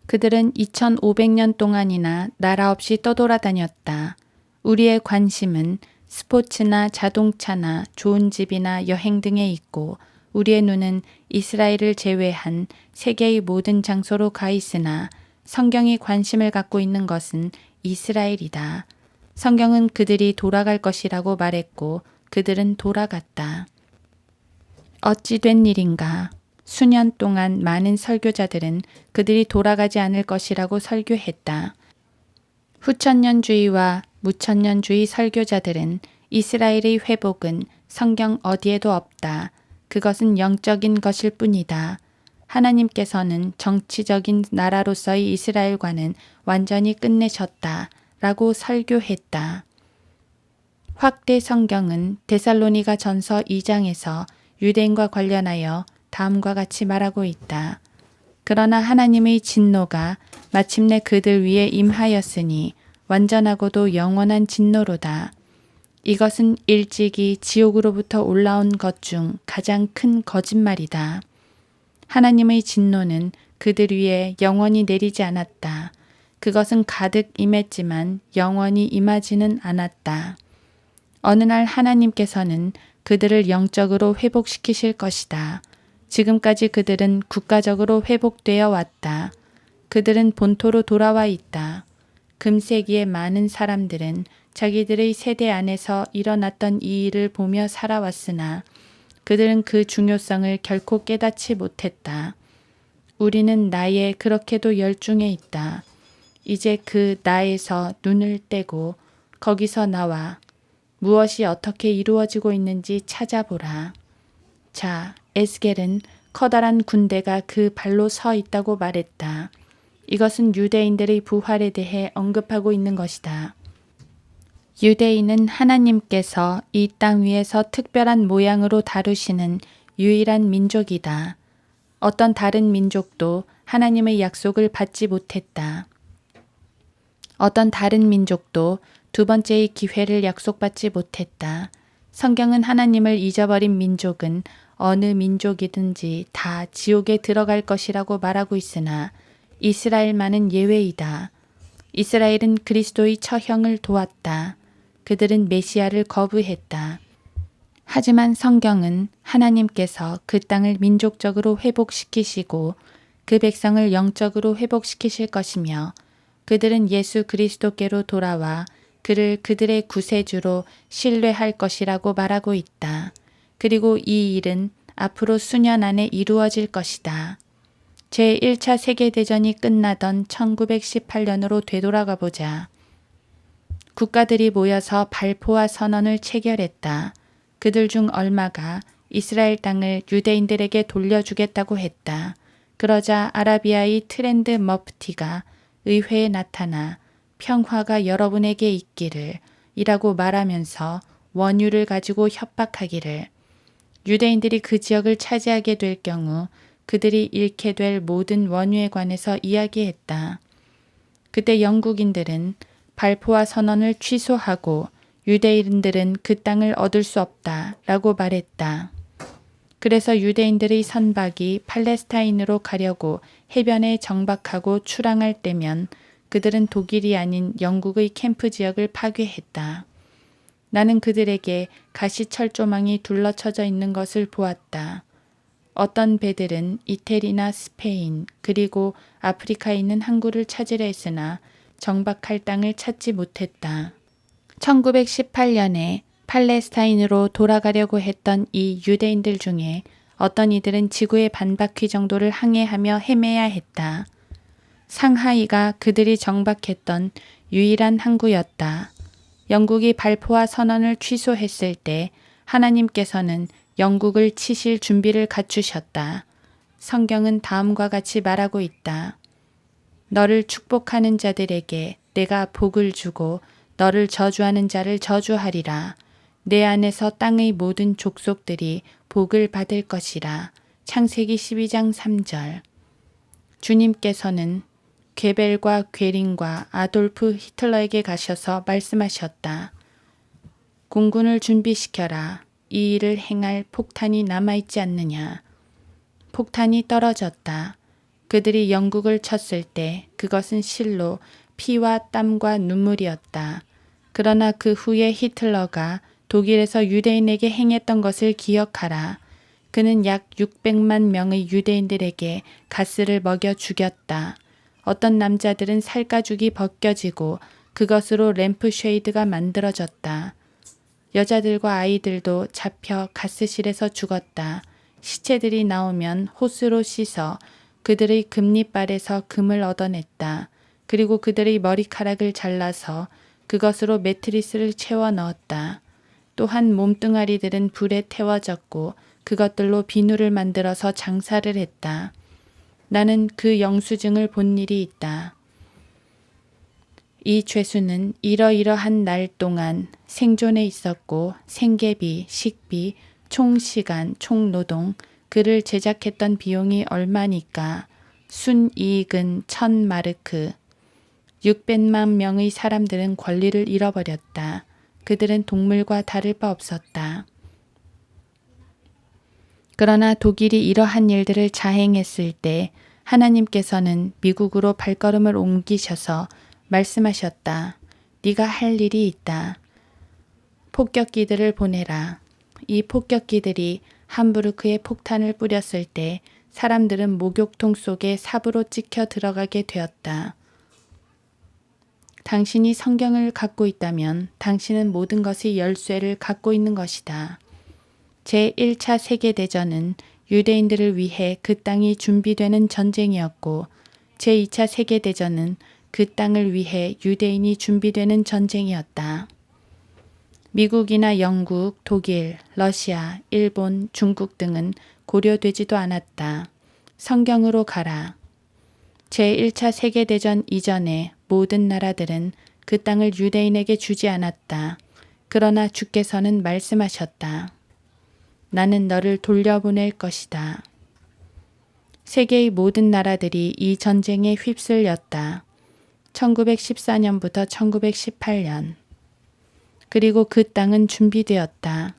그들은 2500년 동안이나 나라 없이 떠돌아다녔다. 우리의 관심은 스포츠나 자동차나 좋은 집이나 여행 등에 있고 우리의 눈은 이스라엘을 제외한 세계의 모든 장소로 가 있으나 성경이 관심을 갖고 있는 것은 이스라엘이다. 성경은 그들이 돌아갈 것이라고 말했고 그들은 돌아갔다. 어찌 된 일인가? 수년 동안 많은 설교자들은 그들이 돌아가지 않을 것이라고 설교했다. 후천년주의와 무천년주의 설교자들은 이스라엘의 회복은 성경 어디에도 없다. 그것은 영적인 것일 뿐이다. 하나님께서는 정치적인 나라로서의 이스라엘과는 완전히 끝내셨다. 라고 설교했다. 확대 성경은 데살로니가 전서 2장에서 유대인과 관련하여 다음과 같이 말하고 있다. 그러나 하나님의 진노가 마침내 그들 위에 임하였으니 완전하고도 영원한 진노로다. 이것은 일찍이 지옥으로부터 올라온 것 중 가장 큰 거짓말이다. 하나님의 진노는 그들 위에 영원히 내리지 않았다. 그것은 가득 임했지만 영원히 임하지는 않았다. 어느 날 하나님께서는 그들을 영적으로 회복시키실 것이다. 지금까지 그들은 국가적으로 회복되어 왔다. 그들은 본토로 돌아와 있다. 금세기의 많은 사람들은 자기들의 세대 안에서 일어났던 이 일을 보며 살아왔으나 그들은 그 중요성을 결코 깨닫지 못했다. 우리는 나에 그렇게도 열중해 있다. 이제 그 나에서 눈을 떼고 거기서 나와 무엇이 어떻게 이루어지고 있는지 찾아보라. 자, 에스겔은 커다란 군대가 그 발로 서 있다고 말했다. 이것은 유대인들의 부활에 대해 언급하고 있는 것이다. 유대인은 하나님께서 이 땅 위에서 특별한 모양으로 다루시는 유일한 민족이다. 어떤 다른 민족도 하나님의 약속을 받지 못했다. 어떤 다른 민족도 두 번째의 기회를 약속받지 못했다. 성경은 하나님을 잊어버린 민족은 어느 민족이든지 다 지옥에 들어갈 것이라고 말하고 있으나 이스라엘만은 예외이다. 이스라엘은 그리스도의 처형을 도왔다. 그들은 메시아를 거부했다. 하지만 성경은 하나님께서 그 땅을 민족적으로 회복시키시고 그 백성을 영적으로 회복시키실 것이며 그들은 예수 그리스도께로 돌아와 그를 그들의 구세주로 신뢰할 것이라고 말하고 있다. 그리고 이 일은 앞으로 수년 안에 이루어질 것이다. 제1차 세계대전이 끝나던 1918년으로 되돌아가 보자. 국가들이 모여서 발포와 선언을 체결했다. 그들 중 얼마가 이스라엘 땅을 유대인들에게 돌려주겠다고 했다. 그러자 아라비아의 트렌드 머프티가 의회에 나타나 평화가 여러분에게 있기를 이라고 말하면서 원유를 가지고 협박하기를 유대인들이 그 지역을 차지하게 될 경우 그들이 잃게 될 모든 원유에 관해서 이야기했다. 그때 영국인들은 발포와 선언을 취소하고 유대인들은 그 땅을 얻을 수 없다라고 말했다. 그래서 유대인들의 선박이 팔레스타인으로 가려고 해변에 정박하고 출항할 때면 그들은 독일이 아닌 영국의 캠프 지역을 파괴했다. 나는 그들에게 가시철조망이 둘러쳐져 있는 것을 보았다. 어떤 배들은 이태리나 스페인 그리고 아프리카에 있는 항구를 찾으려 했으나 정박할 땅을 찾지 못했다. 1918년에 팔레스타인으로 돌아가려고 했던 이 유대인들 중에 어떤 이들은 지구의 반바퀴 정도를 항해하며 헤매야 했다. 상하이가 그들이 정박했던 유일한 항구였다. 영국이 발포와 선언을 취소했을 때 하나님께서는 영국을 치실 준비를 갖추셨다. 성경은 다음과 같이 말하고 있다. 너를 축복하는 자들에게 내가 복을 주고 너를 저주하는 자를 저주하리라. 내 안에서 땅의 모든 족속들이 복을 받을 것이라. 창세기 12장 3절. 주님께서는 괴벨과 괴린과 아돌프 히틀러에게 가셔서 말씀하셨다. 공군을 준비시켜라. 이 일을 행할 폭탄이 남아있지 않느냐. 폭탄이 떨어졌다. 그들이 영국을 쳤을 때 그것은 실로 피와 땀과 눈물이었다. 그러나 그 후에 히틀러가 독일에서 유대인에게 행했던 것을 기억하라. 그는 약 600만 명의 유대인들에게 가스를 먹여 죽였다. 어떤 남자들은 살가죽이 벗겨지고 그것으로 램프쉐이드가 만들어졌다. 여자들과 아이들도 잡혀 가스실에서 죽었다. 시체들이 나오면 호스로 씻어 그들의 금리빨에서 금을 얻어냈다. 그리고 그들의 머리카락을 잘라서 그것으로 매트리스를 채워 넣었다. 또한 몸뚱아리들은 불에 태워졌고 그것들로 비누를 만들어서 장사를 했다. 나는 그 영수증을 본 일이 있다. 이 죄수는 이러이러한 날 동안 생존에 있었고 생계비, 식비, 총시간, 총노동, 그를 제작했던 비용이 얼마니까 순이익은 1000마르크. 600만 명의 사람들은 권리를 잃어버렸다. 그들은 동물과 다를 바 없었다. 그러나 독일이 이러한 일들을 자행했을 때 하나님께서는 미국으로 발걸음을 옮기셔서 말씀하셨다. 네가 할 일이 있다. 폭격기들을 보내라. 이 폭격기들이 함부르크에 폭탄을 뿌렸을 때 사람들은 목욕통 속에 삽으로 찍혀 들어가게 되었다. 당신이 성경을 갖고 있다면 당신은 모든 것의 열쇠를 갖고 있는 것이다. 제1차 세계대전은 유대인들을 위해 그 땅이 준비되는 전쟁이었고 제2차 세계대전은 그 땅을 위해 유대인이 준비되는 전쟁이었다. 미국이나 영국, 독일, 러시아, 일본, 중국 등은 고려되지도 않았다. 성경으로 가라. 제1차 세계대전 이전에 모든 나라들은 그 땅을 유대인에게 주지 않았다. 그러나 주께서는 말씀하셨다. 나는 너를 돌려보낼 것이다. 세계의 모든 나라들이 이 전쟁에 휩쓸렸다. 1914년부터 1918년. 그리고 그 땅은 준비되었다.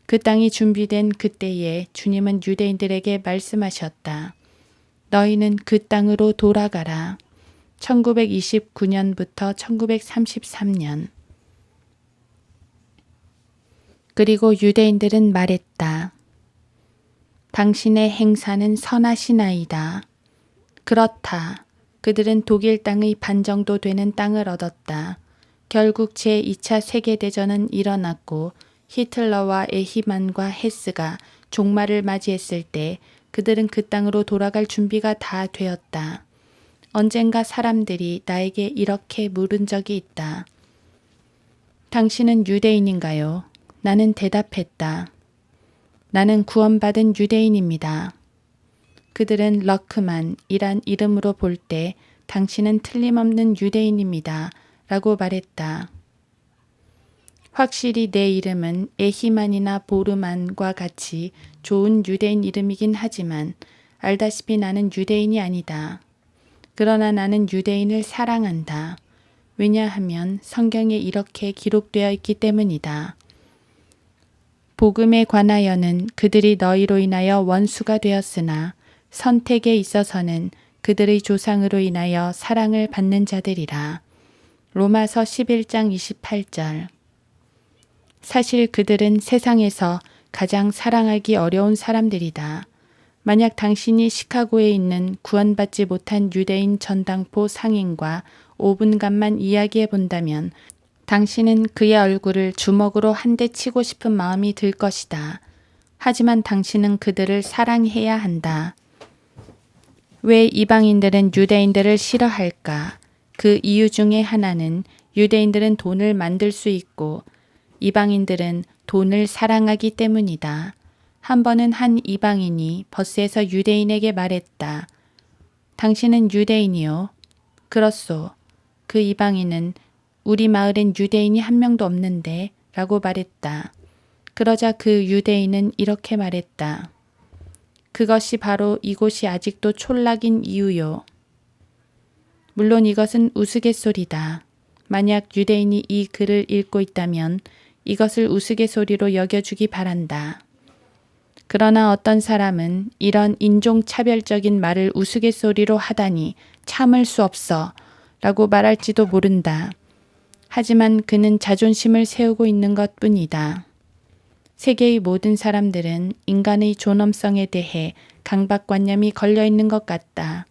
그 땅이 준비된 그때에 주님은 유대인들에게 말씀하셨다. 너희는 그 땅으로 돌아가라. 1929년부터 1933년. 그리고 유대인들은 말했다. 당신의 행사는 선하시나이다. 그렇다. 그들은 독일 땅의 반 정도 되는 땅을 얻었다. 결국 제2차 세계대전은 일어났고 히틀러와 에히만과 헤스가 종말을 맞이했을 때 그들은 그 땅으로 돌아갈 준비가 다 되었다. 언젠가 사람들이 나에게 이렇게 물은 적이 있다. 당신은 유대인인가요? 나는 대답했다. 나는 구원받은 유대인입니다. 그들은 러크만이란 이름으로 볼 때 당신은 틀림없는 유대인입니다. 라고 말했다. 확실히 내 이름은 에히만이나 보르만과 같이 좋은 유대인 이름이긴 하지만 알다시피 나는 유대인이 아니다. 그러나 나는 유대인을 사랑한다. 왜냐하면 성경에 이렇게 기록되어 있기 때문이다. 복음에 관하여는 그들이 너희로 인하여 원수가 되었으나 선택에 있어서는 그들의 조상으로 인하여 사랑을 받는 자들이라. 로마서 11장 28절. 사실 그들은 세상에서 가장 사랑하기 어려운 사람들이다. 만약 당신이 시카고에 있는 구원받지 못한 유대인 전당포 상인과 5분간만 이야기해 본다면 당신은 그의 얼굴을 주먹으로 한 대 치고 싶은 마음이 들 것이다. 하지만 당신은 그들을 사랑해야 한다. 왜 이방인들은 유대인들을 싫어할까? 그 이유 중에 하나는 유대인들은 돈을 만들 수 있고 이방인들은 돈을 사랑하기 때문이다. 한 번은 한 이방인이 버스에서 유대인에게 말했다. 당신은 유대인이요? 그렇소. 그 이방인은 우리 마을엔 유대인이 한 명도 없는데 라고 말했다. 그러자 그 유대인은 이렇게 말했다. 그것이 바로 이곳이 아직도 촌락인 이유요. 물론 이것은 우스갯소리다. 만약 유대인이 이 글을 읽고 있다면 이것을 우스갯소리로 여겨주기 바란다. 그러나 어떤 사람은 이런 인종차별적인 말을 우스갯소리로 하다니 참을 수 없어 라고 말할지도 모른다. 하지만 그는 자존심을 세우고 있는 것뿐이다. 세계의 모든 사람들은 인간의 존엄성에 대해 강박관념이 걸려있는 것 같다.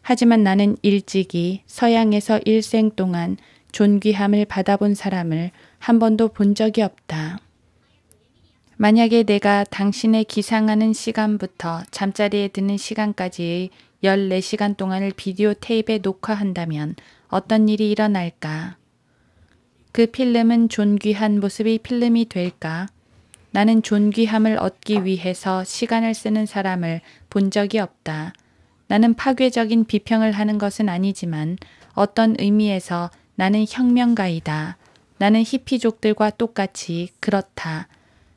하지만 나는 일찍이 서양에서 일생 동안 존귀함을 받아본 사람을 한 번도 본 적이 없다. 만약에 내가 당신의 기상하는 시간부터 잠자리에 드는 시간까지의 14시간 동안을 비디오 테이프에 녹화한다면 어떤 일이 일어날까? 그 필름은 존귀한 모습의 필름이 될까? 나는 존귀함을 얻기 위해서 시간을 쓰는 사람을 본 적이 없다. 나는 파괴적인 비평을 하는 것은 아니지만 어떤 의미에서 나는 혁명가이다. 나는 히피족들과 똑같이 그렇다.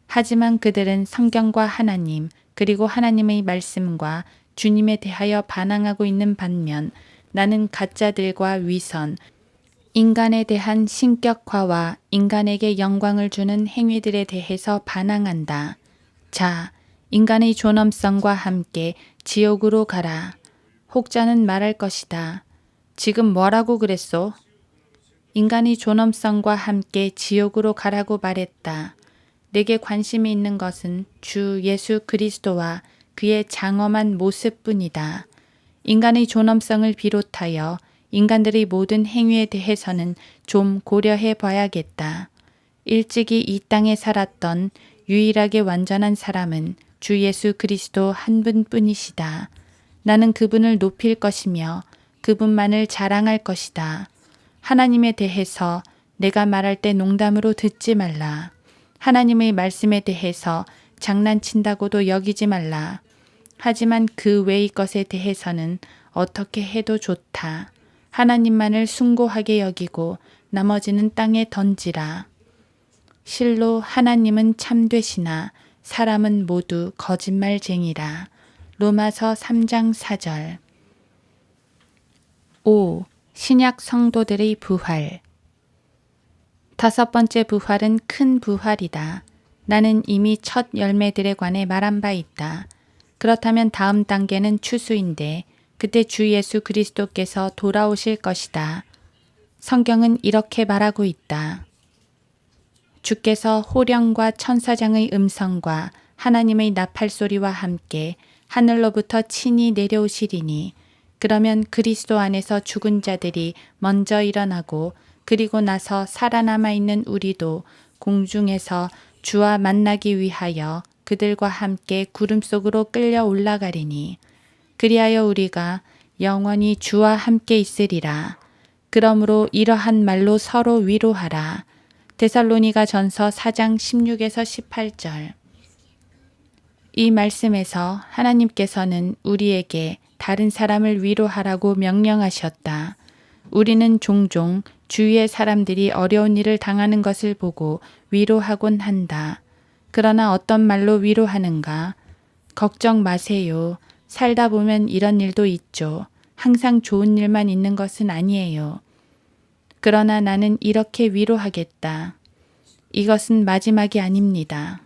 하지만 그들은 성경과 하나님 그리고 하나님의 말씀과 주님에 대하여 반항하고 있는 반면 나는 가짜들과 위선, 인간에 대한 신격화와 인간에게 영광을 주는 행위들에 대해서 반항한다. 자, 인간의 존엄성과 함께 지옥으로 가라. 혹자는 말할 것이다. 지금 뭐라고 그랬소? 인간의 존엄성과 함께 지옥으로 가라고 말했다. 내게 관심이 있는 것은 주 예수 그리스도와 그의 장엄한 모습뿐이다. 인간의 존엄성을 비롯하여 인간들의 모든 행위에 대해서는 좀 고려해 봐야겠다. 일찍이 이 땅에 살았던 유일하게 완전한 사람은 주 예수 그리스도 한 분뿐이시다. 나는 그분을 높일 것이며 그분만을 자랑할 것이다. 하나님에 대해서 내가 말할 때 농담으로 듣지 말라. 하나님의 말씀에 대해서 장난친다고도 여기지 말라. 하지만 그 외의 것에 대해서는 어떻게 해도 좋다. 하나님만을 숭고하게 여기고 나머지는 땅에 던지라. 실로 하나님은 참되시나 사람은 모두 거짓말쟁이라. 로마서 3장 4절. 5. 신약 성도들의 부활. 다섯 번째 부활은 큰 부활이다. 나는 이미 첫 열매들에 관해 말한 바 있다. 그렇다면 다음 단계는 추수인데 그때 주 예수 그리스도께서 돌아오실 것이다. 성경은 이렇게 말하고 있다. 주께서 호령과 천사장의 음성과 하나님의 나팔소리와 함께 하늘로부터 친히 내려오시리니 그러면 그리스도 안에서 죽은 자들이 먼저 일어나고 그리고 나서 살아남아 있는 우리도 공중에서 주와 만나기 위하여 그들과 함께 구름 속으로 끌려 올라가리니 그리하여 우리가 영원히 주와 함께 있으리라. 그러므로 이러한 말로 서로 위로하라. 데살로니가 전서 4장 16에서 18절. 이 말씀에서 하나님께서는 우리에게 다른 사람을 위로하라고 명령하셨다. 우리는 종종 주위의 사람들이 어려운 일을 당하는 것을 보고 위로하곤 한다. 그러나 어떤 말로 위로하는가? 걱정 마세요. 살다 보면 이런 일도 있죠. 항상 좋은 일만 있는 것은 아니에요. 그러나 나는 이렇게 위로하겠다. 이것은 마지막이 아닙니다.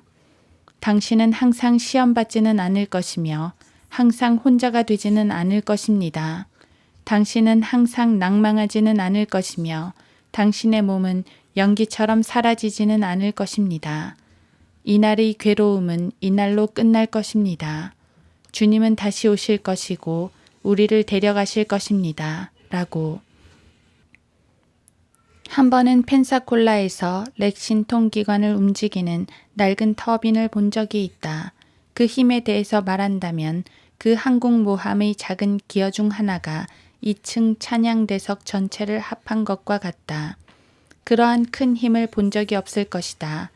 당신은 항상 시험받지는 않을 것이며 항상 혼자가 되지는 않을 것입니다. 당신은 항상 낭망하지는 않을 것이며 당신의 몸은 연기처럼 사라지지는 않을 것입니다. 이날의 괴로움은 이날로 끝날 것입니다. 주님은 다시 오실 것이고 우리를 데려가실 것입니다. 라고. 한 번은 펜사콜라에서 렉싱톤 기관을 움직이는 낡은 터빈을 본 적이 있다. 그 힘에 대해서 말한다면 그 항공모함의 작은 기어 중 하나가 2층 찬양대석 전체를 합한 것과 같다. 그러한 큰 힘을 본 적이 없을 것이다.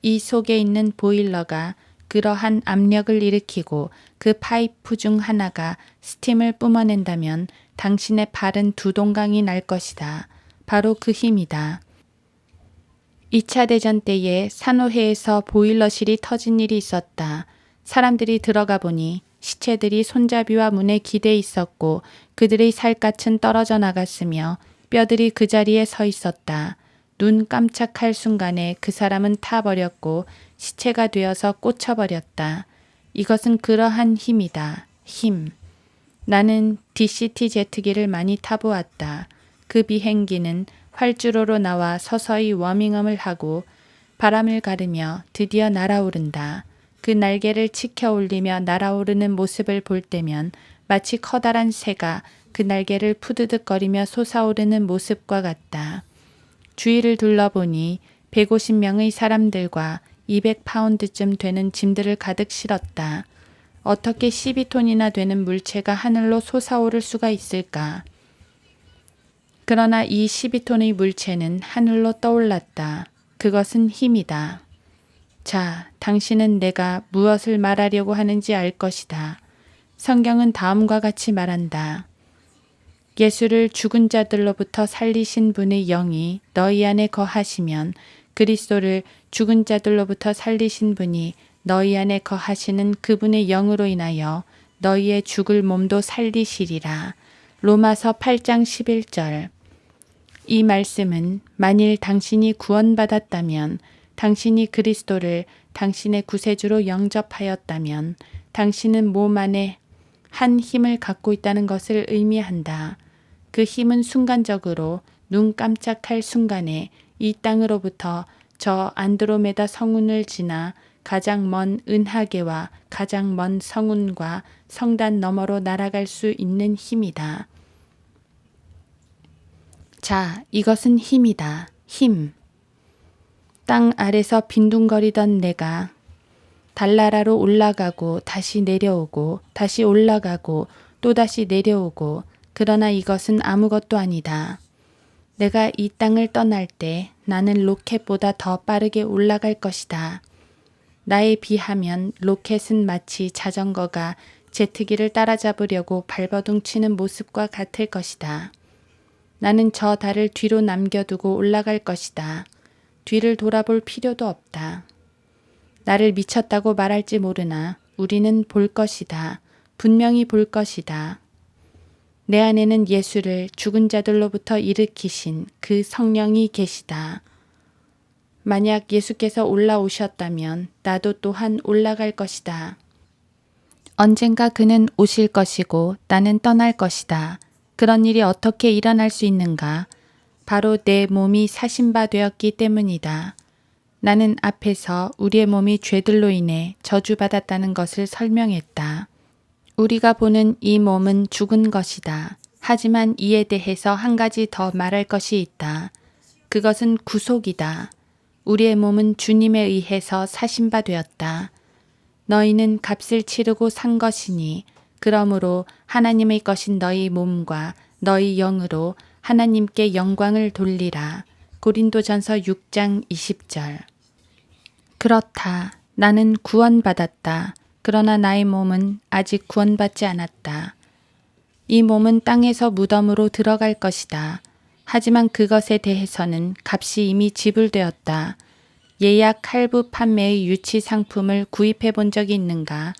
이 속에 있는 보일러가 그러한 압력을 일으키고 그 파이프 중 하나가 스팀을 뿜어낸다면 당신의 발은 두 동강이 날 것이다. 바로 그 힘이다. 2차 대전 때에 산호해에서 보일러실이 터진 일이 있었다. 사람들이 들어가 보니 시체들이 손잡이와 문에 기대 있었고 그들의 살갗은 떨어져 나갔으며 뼈들이 그 자리에 서 있었다. 눈 깜짝할 순간에 그 사람은 타버렸고 시체가 되어서 꽂혀버렸다. 이것은 그러한 힘이다. 힘. 나는 DCT 제트기를 많이 타보았다. 그 비행기는 활주로로 나와 서서히 워밍업을 하고 바람을 가르며 드디어 날아오른다. 그 날개를 치켜 올리며 날아오르는 모습을 볼 때면 마치 커다란 새가 그 날개를 푸드득거리며 솟아오르는 모습과 같다. 주위를 둘러보니 150명의 사람들과 200파운드쯤 되는 짐들을 가득 실었다. 어떻게 12톤이나 되는 물체가 하늘로 솟아오를 수가 있을까? 그러나 이 12톤의 물체는 하늘로 떠올랐다. 그것은 힘이다. 자, 당신은 내가 무엇을 말하려고 하는지 알 것이다. 성경은 다음과 같이 말한다. 예수를 죽은 자들로부터 살리신 분의 영이 너희 안에 거하시면 그리스도를 죽은 자들로부터 살리신 분이 너희 안에 거하시는 그분의 영으로 인하여 너희의 죽을 몸도 살리시리라. 로마서 8장 11절. 이 말씀은 만일 당신이 구원받았다면, 당신이 그리스도를 당신의 구세주로 영접하였다면 당신은 몸 안에 한 힘을 갖고 있다는 것을 의미한다. 그 힘은 순간적으로 눈 깜짝할 순간에 이 땅으로부터 저 안드로메다 성운을 지나 가장 먼 은하계와 가장 먼 성운과 성단 너머로 날아갈 수 있는 힘이다. 자, 이것은 힘이다. 힘. 땅 아래서 빈둥거리던 내가 달나라로 올라가고 다시 내려오고 다시 올라가고 또다시 내려오고 그러나 이것은 아무것도 아니다. 내가 이 땅을 떠날 때 나는 로켓보다 더 빠르게 올라갈 것이다. 나에 비하면 로켓은 마치 자전거가 제트기를 따라잡으려고 발버둥 치는 모습과 같을 것이다. 나는 저 달을 뒤로 남겨두고 올라갈 것이다. 뒤를 돌아볼 필요도 없다. 나를 미쳤다고 말할지 모르나 우리는 볼 것이다. 분명히 볼 것이다. 내 안에는 예수를 죽은 자들로부터 일으키신 그 성령이 계시다. 만약 예수께서 올라오셨다면 나도 또한 올라갈 것이다. 언젠가 그는 오실 것이고 나는 떠날 것이다. 그런 일이 어떻게 일어날 수 있는가? 바로 내 몸이 사신 바 되었기 때문이다. 나는 앞에서 우리의 몸이 죄들로 인해 저주받았다는 것을 설명했다. 우리가 보는 이 몸은 죽은 것이다. 하지만 이에 대해서 한 가지 더 말할 것이 있다. 그것은 구속이다. 우리의 몸은 주님에 의해서 사신 바 되었다. 너희는 값을 치르고 산 것이니 그러므로 하나님의 것인 너희 몸과 너희 영으로 하나님께 영광을 돌리라. 고린도전서 6장 20절. 그렇다. 나는 구원받았다. 그러나 나의 몸은 아직 구원받지 않았다. 이 몸은 땅에서 무덤으로 들어갈 것이다. 하지만 그것에 대해서는 값이 이미 지불되었다. 예약 할부 판매의 유치 상품을 구입해 본 적이 있는가?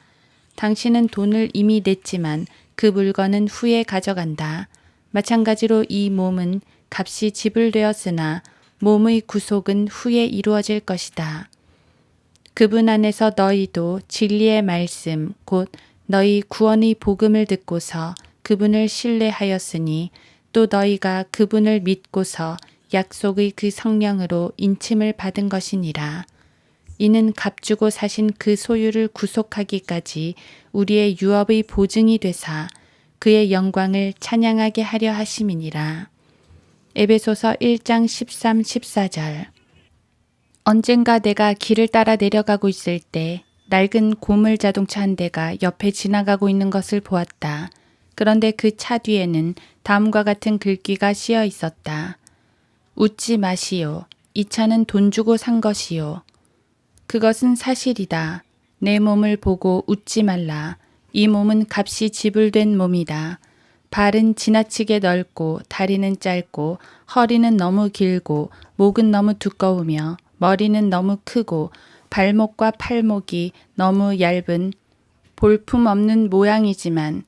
당신은 돈을 이미 냈지만 그 물건은 후에 가져간다. 마찬가지로 이 몸은 값이 지불되었으나 몸의 구속은 후에 이루어질 것이다. 그분 안에서 너희도 진리의 말씀 곧 너희 구원의 복음을 듣고서 그분을 신뢰하였으니 또 너희가 그분을 믿고서 약속의 그 성령으로 인침을 받은 것이니라. 이는 값주고 사신 그 소유를 구속하기까지 우리의 유업의 보증이 되사 그의 영광을 찬양하게 하려 하심이니라. 에베소서 1장 13, 14절. 언젠가 내가 길을 따라 내려가고 있을 때 낡은 고물 자동차 한 대가 옆에 지나가고 있는 것을 보았다. 그런데 그 차 뒤에는 다음과 같은 글귀가 씌어 있었다. 웃지 마시오. 이 차는 돈 주고 산 것이요. 그것은 사실이다. 내 몸을 보고 웃지 말라. 이 몸은 값이 지불된 몸이다. 발은 지나치게 넓고 다리는 짧고 허리는 너무 길고 목은 너무 두꺼우며 머리는 너무 크고 발목과 팔목이 너무 얇은 볼품없는 모양이지만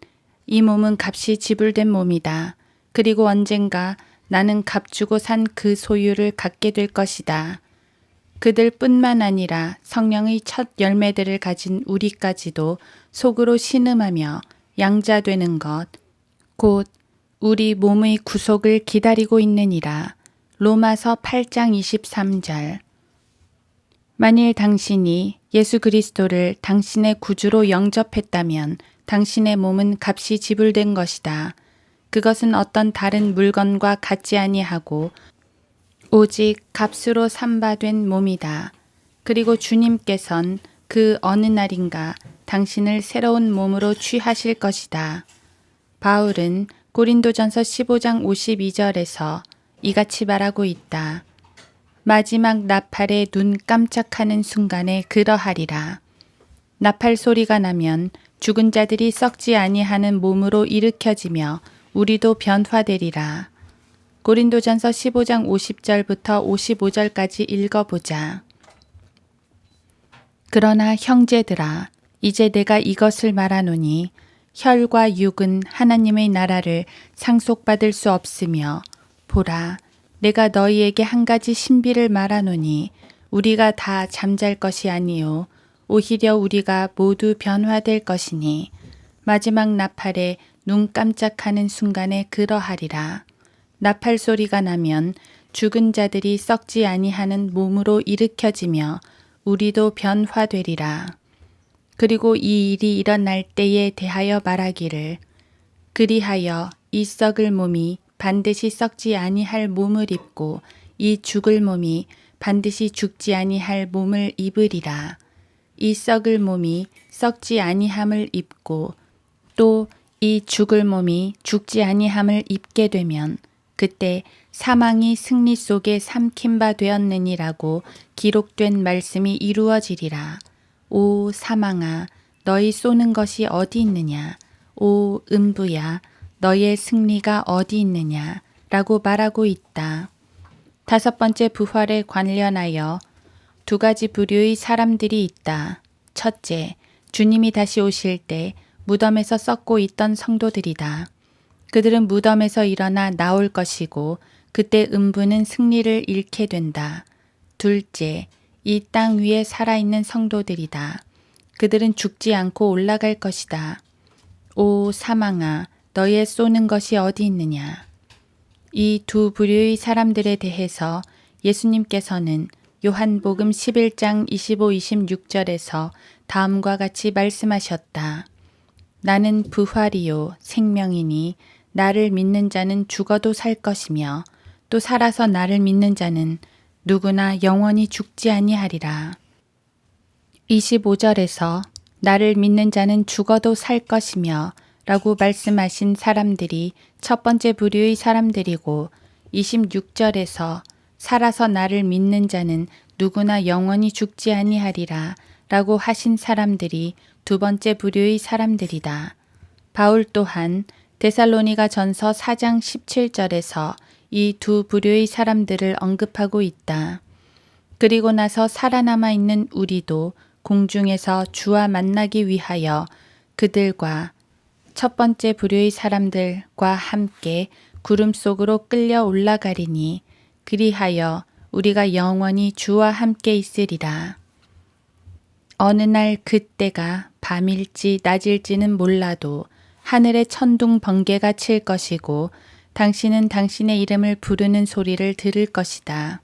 이 몸은 값이 지불된 몸이다. 그리고 언젠가 나는 값주고 산 그 소유를 갖게 될 것이다. 그들뿐만 아니라 성령의 첫 열매들을 가진 우리까지도 속으로 신음하며 양자되는 것, 곧 우리 몸의 구속을 기다리고 있느니라. 로마서 8장 23절. 만일 당신이 예수 그리스도를 당신의 구주로 영접했다면 당신의 몸은 값이 지불된 것이다. 그것은 어떤 다른 물건과 같지 아니하고 오직 값으로 삼바된 몸이다. 그리고 주님께선 그 어느 날인가 당신을 새로운 몸으로 취하실 것이다. 바울은 고린도전서 15장 52절에서 이같이 말하고 있다. 마지막 나팔에 눈 깜짝하는 순간에 그러하리라. 나팔 소리가 나면 죽은 자들이 썩지 아니하는 몸으로 일으켜지며 우리도 변화되리라. 고린도전서 15장 50절부터 55절까지 읽어보자. 그러나 형제들아, 이제 내가 이것을 말하노니 혈과 육은 하나님의 나라를 상속받을 수 없으며 보라, 내가 너희에게 한 가지 신비를 말하노니 우리가 다 잠잘 것이 아니요 오히려 우리가 모두 변화될 것이니 마지막 나팔에 눈 깜짝하는 순간에 그러하리라. 나팔 소리가 나면 죽은 자들이 썩지 아니하는 몸으로 일으켜지며 우리도 변화되리라. 그리고 이 일이 일어날 때에 대하여 말하기를 그리하여 이 썩을 몸이 반드시 썩지 아니할 몸을 입고 이 죽을 몸이 반드시 죽지 아니할 몸을 입으리라. 이 썩을 몸이 썩지 아니함을 입고 또 이 죽을 몸이 죽지 아니함을 입게 되면 그때 사망이 승리 속에 삼킨 바 되었느니라고 기록된 말씀이 이루어지리라. 오 사망아, 너희 쏘는 것이 어디 있느냐? 오 음부야, 너의 승리가 어디 있느냐? 라고 말하고 있다. 다섯 번째 부활에 관련하여 두 가지 부류의 사람들이 있다. 첫째, 주님이 다시 오실 때 무덤에서 썩고 있던 성도들이다. 그들은 무덤에서 일어나 나올 것이고 그때 음부는 승리를 잃게 된다. 둘째, 이 땅 위에 살아있는 성도들이다. 그들은 죽지 않고 올라갈 것이다. 오 사망아, 너의 쏘는 것이 어디 있느냐? 이 두 부류의 사람들에 대해서 예수님께서는 요한복음 11장 25, 26절에서 다음과 같이 말씀하셨다. 나는 부활이요 생명이니 나를 믿는 자는 죽어도 살 것이며 또 살아서 나를 믿는 자는 누구나 영원히 죽지 아니하리라. 25절에서 나를 믿는 자는 죽어도 살 것이며 라고 말씀하신 사람들이 첫 번째 부류의 사람들이고 26절에서 살아서 나를 믿는 자는 누구나 영원히 죽지 아니하리라 라고 하신 사람들이 두 번째 부류의 사람들이다. 바울 또한 데살로니가 전서 4장 17절에서 이 두 부류의 사람들을 언급하고 있다. 그리고 나서 살아남아 있는 우리도 공중에서 주와 만나기 위하여 그들과 첫 번째 부류의 사람들과 함께 구름 속으로 끌려 올라가리니 그리하여 우리가 영원히 주와 함께 있으리라. 어느 날 그때가 밤일지 낮일지는 몰라도 하늘에 천둥 번개가 칠 것이고 당신은 당신의 이름을 부르는 소리를 들을 것이다.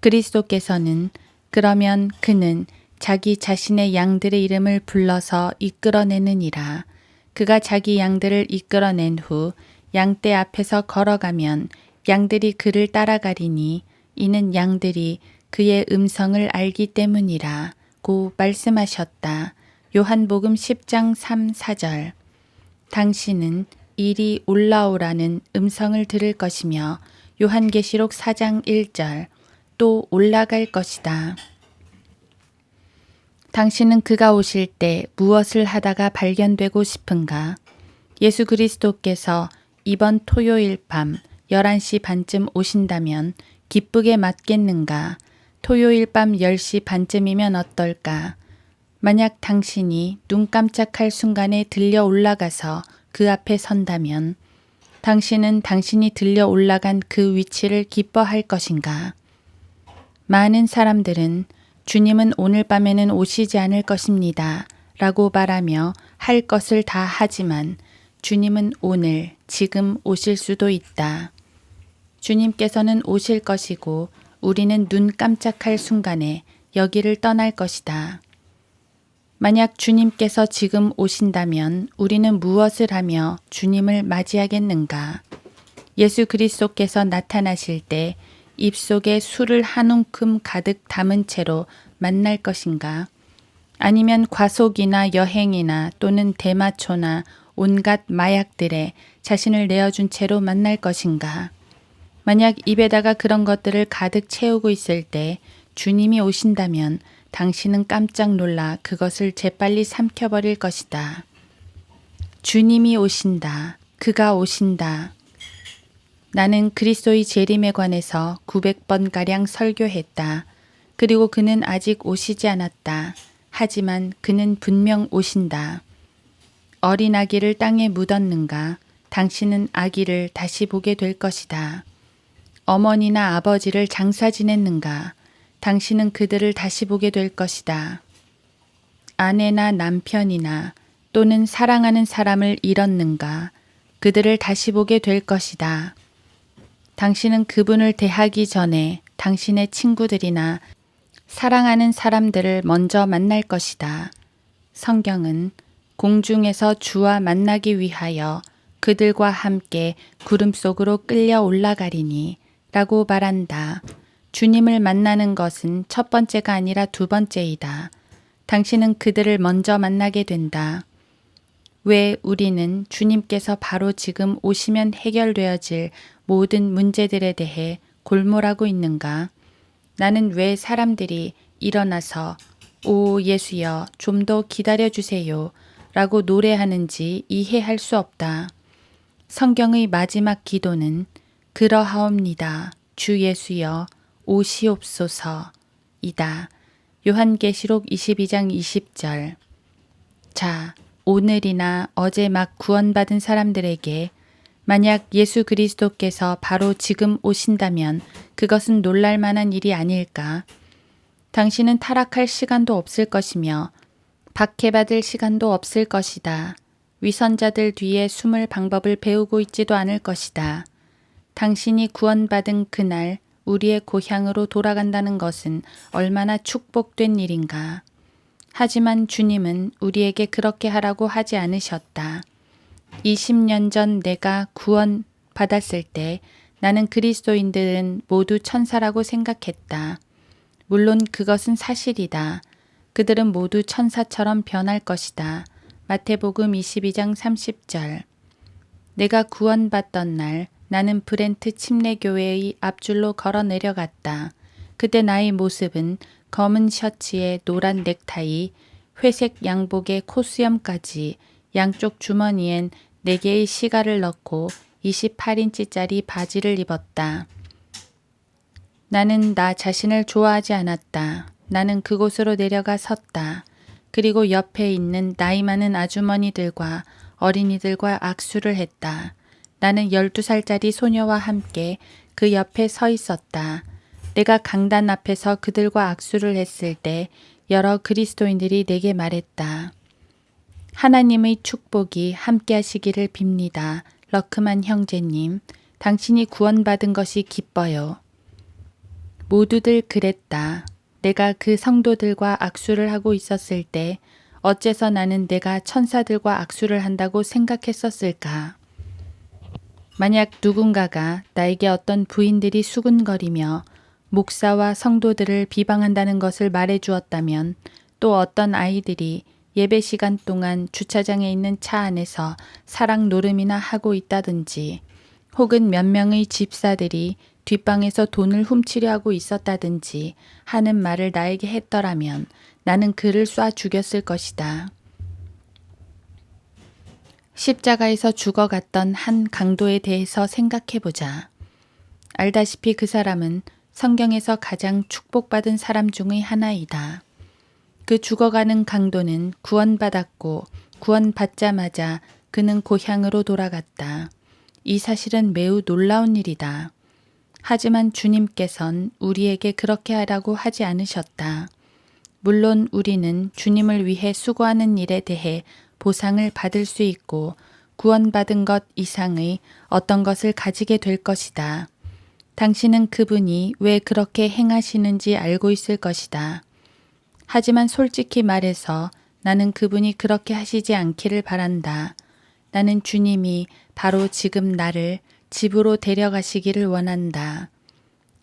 그리스도께서는 그러면 그는 자기 자신의 양들의 이름을 불러서 이끌어내느니라. 그가 자기 양들을 이끌어낸 후 양떼 앞에서 걸어가면 양들이 그를 따라가리니 이는 양들이 그의 음성을 알기 때문이라 고 말씀하셨다. 요한복음 10장 3, 4절. 당신은 이리 올라오라는 음성을 들을 것이며 요한계시록 4장 1절 또 올라갈 것이다. 당신은 그가 오실 때 무엇을 하다가 발견되고 싶은가? 예수 그리스도께서 이번 토요일 밤 11시 반쯤 오신다면 기쁘게 맞겠는가? 토요일 밤 10시 반쯤이면 어떨까? 만약 당신이 눈 깜짝할 순간에 들려 올라가서 그 앞에 선다면 당신은 당신이 들려 올라간 그 위치를 기뻐할 것인가? 많은 사람들은 주님은 오늘 밤에는 오시지 않을 것입니다. 라고 말하며 할 것을 다 하지만 주님은 오늘, 지금 오실 수도 있다. 주님께서는 오실 것이고 우리는 눈 깜짝할 순간에 여기를 떠날 것이다. 만약 주님께서 지금 오신다면 우리는 무엇을 하며 주님을 맞이하겠는가? 예수 그리스도께서 나타나실 때 입속에 술을 한 움큼 가득 담은 채로 만날 것인가? 아니면 과속이나 여행이나 또는 대마초나 온갖 마약들에 자신을 내어준 채로 만날 것인가? 만약 입에다가 그런 것들을 가득 채우고 있을 때 주님이 오신다면 당신은 깜짝 놀라 그것을 재빨리 삼켜버릴 것이다. 주님이 오신다. 그가 오신다. 나는 그리스도의 재림에 관해서 900번가량 설교했다. 그리고 그는 아직 오시지 않았다. 하지만 그는 분명 오신다. 어린 아기를 땅에 묻었는가? 당신은 아기를 다시 보게 될 것이다. 어머니나 아버지를 장사 지냈는가? 당신은 그들을 다시 보게 될 것이다. 아내나 남편이나 또는 사랑하는 사람을 잃었는가? 그들을 다시 보게 될 것이다. 당신은 그분을 대하기 전에 당신의 친구들이나 사랑하는 사람들을 먼저 만날 것이다. 성경은 공중에서 주와 만나기 위하여 그들과 함께 구름 속으로 끌려 올라가리니 라고 말한다. 주님을 만나는 것은 첫 번째가 아니라 두 번째이다. 당신은 그들을 먼저 만나게 된다. 왜 우리는 주님께서 바로 지금 오시면 해결되어질 모든 문제들에 대해 골몰하고 있는가? 나는 왜 사람들이 일어나서 오 예수여 좀 더 기다려주세요 라고 노래하는지 이해할 수 없다. 성경의 마지막 기도는 그러하옵니다. 주 예수여 오시옵소서 이다. 요한계시록 22장 20절. 자, 오늘이나 어제 막 구원받은 사람들에게 만약 예수 그리스도께서 바로 지금 오신다면 그것은 놀랄 만한 일이 아닐까? 당신은 타락할 시간도 없을 것이며 박해받을 시간도 없을 것이다. 위선자들 뒤에 숨을 방법을 배우고 있지도 않을 것이다. 당신이 구원받은 그날 우리의 고향으로 돌아간다는 것은 얼마나 축복된 일인가. 하지만 주님은 우리에게 그렇게 하라고 하지 않으셨다. 20년 전 내가 구원받았을 때 나는 그리스도인들은 모두 천사라고 생각했다. 물론 그것은 사실이다. 그들은 모두 천사처럼 변할 것이다. 마태복음 22장 30절. 내가 구원받던 날 나는 브렌트 침례교회의 앞줄로 걸어 내려갔다. 그때 나의 모습은 검은 셔츠에 노란 넥타이, 회색 양복에 코수염까지 양쪽 주머니엔 4개의 시가를 넣고 28인치짜리 바지를 입었다. 나는 나 자신을 좋아하지 않았다. 나는 그곳으로 내려가 섰다. 그리고 옆에 있는 나이 많은 아주머니들과 어린이들과 악수를 했다. 나는 12살짜리 소녀와 함께 그 옆에 서 있었다. 내가 강단 앞에서 그들과 악수를 했을 때 여러 그리스도인들이 내게 말했다. 하나님의 축복이 함께 하시기를 빕니다. 러크만 형제님, 당신이 구원받은 것이 기뻐요. 모두들 그랬다. 내가 그 성도들과 악수를 하고 있었을 때 어째서 나는 내가 천사들과 악수를 한다고 생각했었을까? 만약 누군가가 나에게 어떤 부인들이 수군거리며 목사와 성도들을 비방한다는 것을 말해 주었다면, 또 어떤 아이들이 예배 시간 동안 주차장에 있는 차 안에서 사랑 노름이나 하고 있다든지, 혹은 몇 명의 집사들이 뒷방에서 돈을 훔치려 하고 있었다든지 하는 말을 나에게 했더라면 나는 그를 쏴 죽였을 것이다. 십자가에서 죽어갔던 한 강도에 대해서 생각해보자. 알다시피 그 사람은 성경에서 가장 축복받은 사람 중의 하나이다. 그 죽어가는 강도는 구원받았고 구원받자마자 그는 고향으로 돌아갔다. 이 사실은 매우 놀라운 일이다. 하지만 주님께선 우리에게 그렇게 하라고 하지 않으셨다. 물론 우리는 주님을 위해 수고하는 일에 대해 보상을 받을 수 있고 구원받은 것 이상의 어떤 것을 가지게 될 것이다. 당신은 그분이 왜 그렇게 행하시는지 알고 있을 것이다. 하지만 솔직히 말해서 나는 그분이 그렇게 하시지 않기를 바란다. 나는 주님이 바로 지금 나를 집으로 데려가시기를 원한다.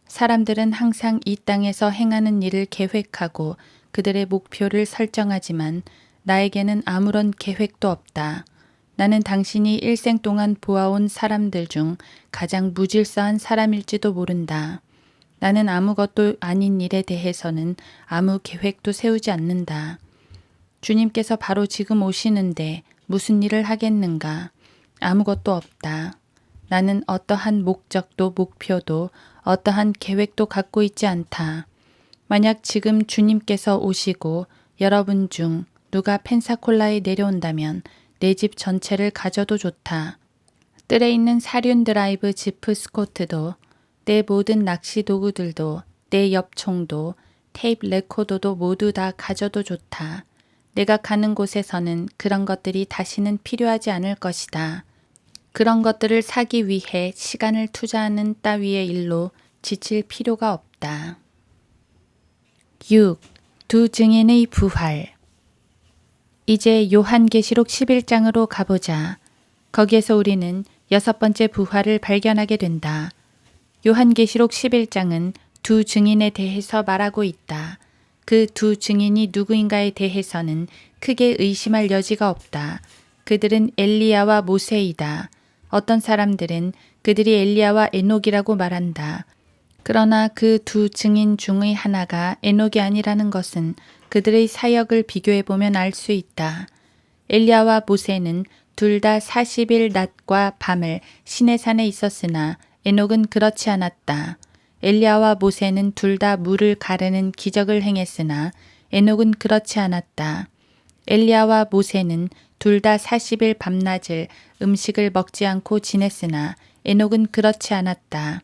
사람들은 항상 이 땅에서 행하는 일을 계획하고 그들의 목표를 설정하지만 나에게는 아무런 계획도 없다. 나는 당신이 일생 동안 보아온 사람들 중 가장 무질서한 사람일지도 모른다. 나는 아무것도 아닌 일에 대해서는 아무 계획도 세우지 않는다. 주님께서 바로 지금 오시는데 무슨 일을 하겠는가? 아무것도 없다. 나는 어떠한 목적도 목표도 어떠한 계획도 갖고 있지 않다. 만약 지금 주님께서 오시고 여러분 중 누가 펜사콜라에 내려온다면 내 집 전체를 가져도 좋다. 뜰에 있는 사륜 드라이브 지프 스코트도, 내 모든 낚시 도구들도, 내 엽총도, 테이프 레코더도 모두 다 가져도 좋다. 내가 가는 곳에서는 그런 것들이 다시는 필요하지 않을 것이다. 그런 것들을 사기 위해 시간을 투자하는 따위의 일로 지칠 필요가 없다. 6. 두 증인의 부활. 이제 요한계시록 11장으로 가보자. 거기에서 우리는 6번째 부활을 발견하게 된다. 요한계시록 11장은 두 증인에 대해서 말하고 있다. 그 두 증인이 누구인가에 대해서는 크게 의심할 여지가 없다. 그들은 엘리야와 모세이다. 어떤 사람들은 그들이 엘리야와 에녹이라고 말한다. 그러나 그 두 증인 중의 하나가 에녹이 아니라는 것은 그들의 사역을 비교해보면 알 수 있다. 엘리야와 모세는 둘 다 40일 낮과 밤을 시내산에 있었으나 에녹은 그렇지 않았다. 엘리야와 모세는 둘 다 물을 가르는 기적을 행했으나 에녹은 그렇지 않았다. 엘리야와 모세는 둘 다 40일 밤낮을 음식을 먹지 않고 지냈으나 에녹은 그렇지 않았다.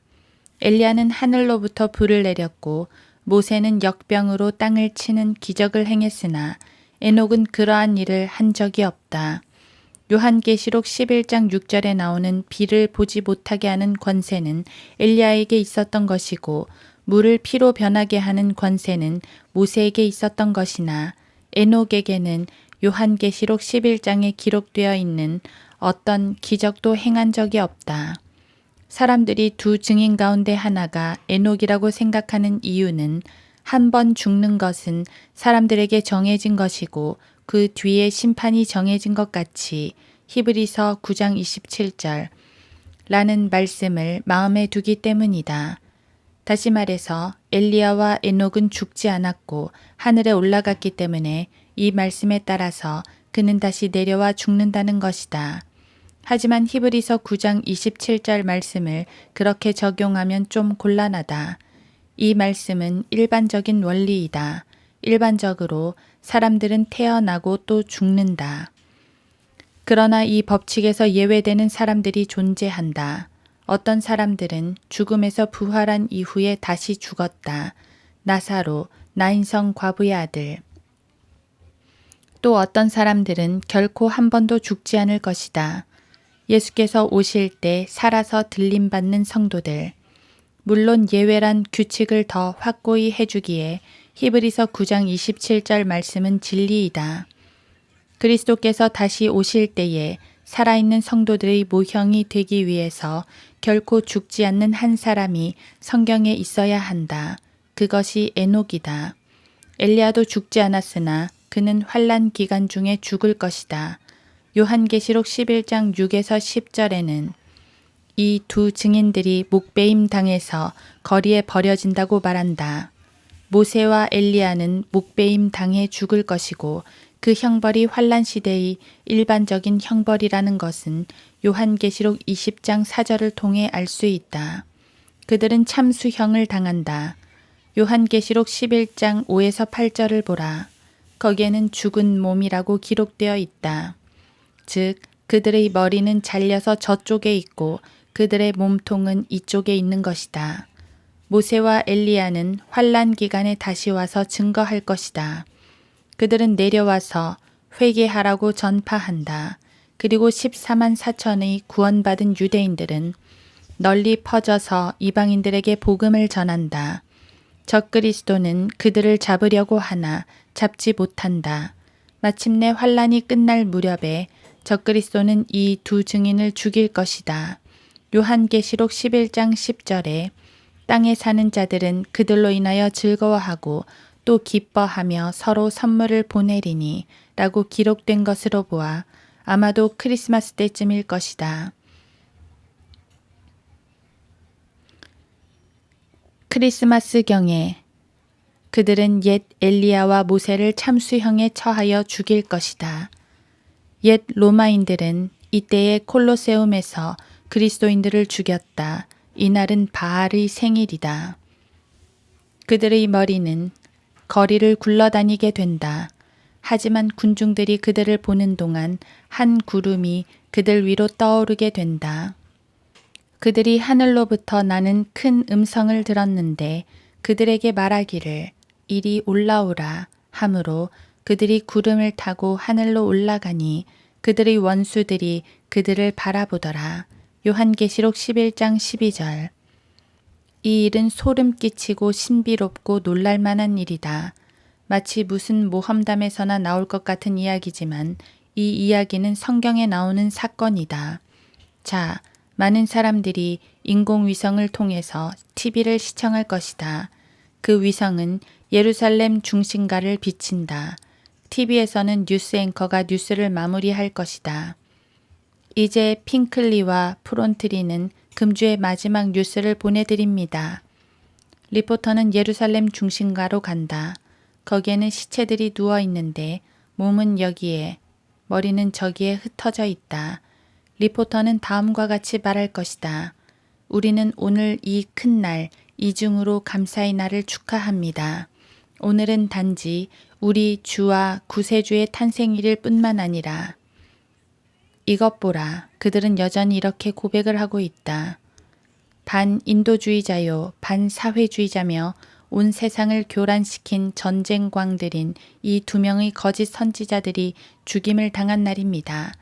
엘리야는 하늘로부터 불을 내렸고 모세는 역병으로 땅을 치는 기적을 행했으나 에녹은 그러한 일을 한 적이 없다. 요한계시록 11장 6절에 나오는 비를 보지 못하게 하는 권세는 엘리야에게 있었던 것이고 물을 피로 변하게 하는 권세는 모세에게 있었던 것이나 에녹에게는 요한계시록 11장에 기록되어 있는 어떤 기적도 행한 적이 없다. 사람들이 두 증인 가운데 하나가 에녹이라고 생각하는 이유는 한 번 죽는 것은 사람들에게 정해진 것이고 그 뒤에 심판이 정해진 것 같이 히브리서 9장 27절 라는 말씀을 마음에 두기 때문이다. 다시 말해서 엘리야와 에녹은 죽지 않았고 하늘에 올라갔기 때문에 이 말씀에 따라서 그는 다시 내려와 죽는다는 것이다. 하지만 히브리서 9장 27절 말씀을 그렇게 적용하면 좀 곤란하다. 이 말씀은 일반적인 원리이다. 일반적으로 사람들은 태어나고 또 죽는다. 그러나 이 법칙에서 예외되는 사람들이 존재한다. 어떤 사람들은 죽음에서 부활한 이후에 다시 죽었다. 나사로, 나인성 과부의 아들. 또 어떤 사람들은 결코 한 번도 죽지 않을 것이다. 예수께서 오실 때 살아서 들림받는 성도들. 물론 예외란 규칙을 더 확고히 해주기에 히브리서 9장 27절 말씀은 진리이다. 그리스도께서 다시 오실 때에 살아있는 성도들의 모형이 되기 위해서 결코 죽지 않는 한 사람이 성경에 있어야 한다. 그것이 에녹이다. 엘리야도 죽지 않았으나 그는 환난 기간 중에 죽을 것이다. 요한계시록 11장 6에서 10절에는 이 두 증인들이 목베임 당해서 거리에 버려진다고 말한다. 모세와 엘리야는 목베임 당해 죽을 것이고 그 형벌이 환난 시대의 일반적인 형벌이라는 것은 요한계시록 20장 4절을 통해 알 수 있다. 그들은 참수형을 당한다. 요한계시록 11장 5에서 8절을 보라. 거기에는 죽은 몸이라고 기록되어 있다. 즉 그들의 머리는 잘려서 저쪽에 있고 그들의 몸통은 이쪽에 있는 것이다. 모세와 엘리야는 환난 기간에 다시 와서 증거할 것이다. 그들은 내려와서 회개하라고 전파한다. 그리고 14만 4천의 구원받은 유대인들은 널리 퍼져서 이방인들에게 복음을 전한다. 적그리스도는 그들을 잡으려고 하나 잡지 못한다. 마침내 환란이 끝날 무렵에 적그리스도는 이 두 증인을 죽일 것이다. 요한계시록 11장 10절에 땅에 사는 자들은 그들로 인하여 즐거워하고 또 기뻐하며 서로 선물을 보내리니 라고 기록된 것으로 보아 아마도 크리스마스 때쯤일 것이다. 크리스마스경에 그들은 옛 엘리야와 모세를 참수형에 처하여 죽일 것이다. 옛 로마인들은 이때의 콜로세움에서 그리스도인들을 죽였다. 이날은 바알의 생일이다. 그들의 머리는 거리를 굴러다니게 된다. 하지만 군중들이 그들을 보는 동안 한 구름이 그들 위로 떠오르게 된다. 그들이 하늘로부터 나는 큰 음성을 들었는데 그들에게 말하기를 이리 올라오라 하므로 그들이 구름을 타고 하늘로 올라가니 그들의 원수들이 그들을 바라보더라. 요한계시록 11장 12절. 이 일은 소름 끼치고 신비롭고 놀랄만한 일이다. 마치 무슨 모험담에서나 나올 것 같은 이야기지만 이 이야기는 성경에 나오는 사건이다. 자, 많은 사람들이 인공위성을 통해서 TV를 시청할 것이다. 그 위성은 예루살렘 중심가를 비친다. TV에서는 뉴스 앵커가 뉴스를 마무리할 것이다. 이제 핑클리와 프론트리는 금주의 마지막 뉴스를 보내드립니다. 리포터는 예루살렘 중심가로 간다. 거기에는 시체들이 누워 있는데 몸은 여기에, 머리는 저기에 흩어져 있다. 리포터는 다음과 같이 말할 것이다. 우리는 오늘 이 큰 날, 이중으로 감사의 날을 축하합니다. 오늘은 단지 우리 주와 구세주의 탄생일일 뿐만 아니라 이것 보라. 그들은 여전히 이렇게 고백을 하고 있다. 반인도주의자요, 반사회주의자며 온 세상을 교란시킨 전쟁광들인 이 두 명의 거짓 선지자들이 죽임을 당한 날입니다.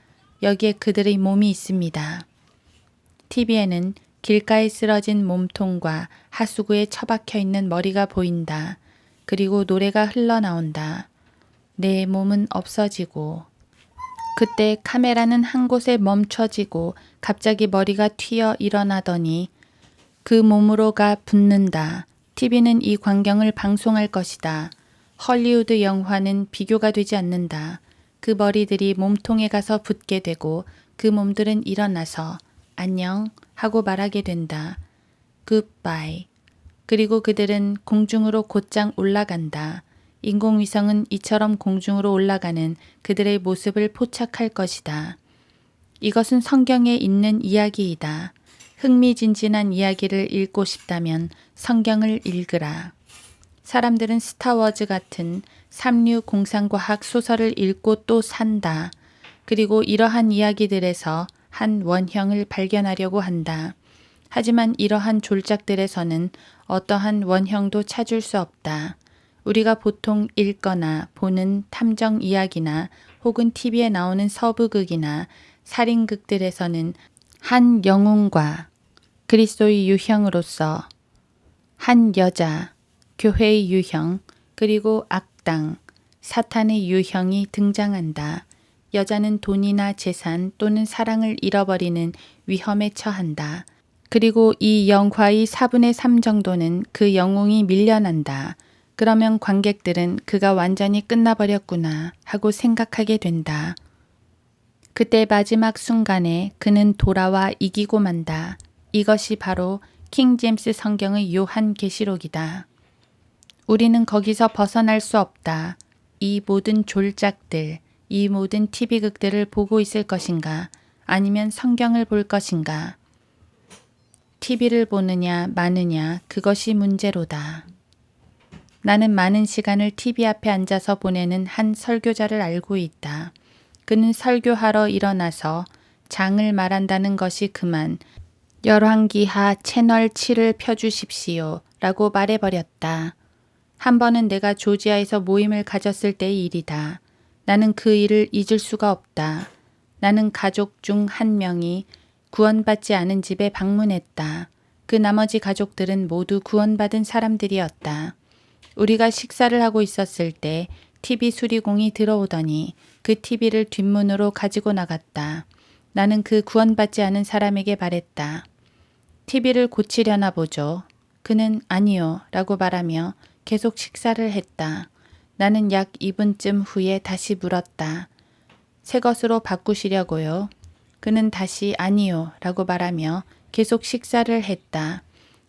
여기에 그들의 몸이 있습니다. TV에는 길가에 쓰러진 몸통과 하수구에 처박혀 있는 머리가 보인다. 그리고 노래가 흘러나온다. 내 몸은 없어지고 그때 카메라는 한 곳에 멈춰지고 갑자기 머리가 튀어 일어나더니 그 몸으로가 붙는다. TV는 이 광경을 방송할 것이다. 헐리우드 영화는 비교가 되지 않는다. 그 머리들이 몸통에 가서 붙게 되고 그 몸들은 일어나서 안녕 하고 말하게 된다. 굿바이. 그리고 그들은 공중으로 곧장 올라간다. 인공위성은 이처럼 공중으로 올라가는 그들의 모습을 포착할 것이다. 이것은 성경에 있는 이야기이다. 흥미진진한 이야기를 읽고 싶다면 성경을 읽으라. 사람들은 스타워즈 같은 삼류 공상과학 소설을 읽고 또 산다. 그리고 이러한 이야기들에서 한 원형을 발견하려고 한다. 하지만 이러한 졸작들에서는 어떠한 원형도 찾을 수 없다. 우리가 보통 읽거나 보는 탐정 이야기나 혹은 TV에 나오는 서부극이나 살인극들에서는 한 영웅과 그리스도의 유형으로서 한 여자, 교회의 유형, 그리고 악당, 사탄의 유형이 등장한다. 여자는 돈이나 재산 또는 사랑을 잃어버리는 위험에 처한다. 그리고 이 영화의 4분의 3 정도는 그 영웅이 밀려난다. 그러면 관객들은 그가 완전히 끝나버렸구나 하고 생각하게 된다. 그때 마지막 순간에 그는 돌아와 이기고 만다. 이것이 바로 킹 제임스 성경의 요한계시록이다. 우리는 거기서 벗어날 수 없다. 이 모든 졸작들, 이 모든 TV극들을 보고 있을 것인가? 아니면 성경을 볼 것인가? TV를 보느냐 마느냐 그것이 문제로다. 나는 많은 시간을 TV 앞에 앉아서 보내는 한 설교자를 알고 있다. 그는 설교하러 일어나서 장을 말한다는 것이 그만 열왕기하 채널 7을 펴주십시오 라고 말해버렸다. 한 번은 내가 조지아에서 모임을 가졌을 때의 일이다. 나는 그 일을 잊을 수가 없다. 나는 가족 중 한 명이 구원받지 않은 집에 방문했다. 그 나머지 가족들은 모두 구원받은 사람들이었다. 우리가 식사를 하고 있었을 때 TV 수리공이 들어오더니 그 TV를 뒷문으로 가지고 나갔다. 나는 그 구원받지 않은 사람에게 말했다. TV를 고치려나 보죠. 그는 아니요 라고 말하며 계속 식사를 했다. 나는 약 2분쯤 후에 다시 물었다. 새 것으로 바꾸시려고요? 그는 다시 아니요 라고 말하며 계속 식사를 했다.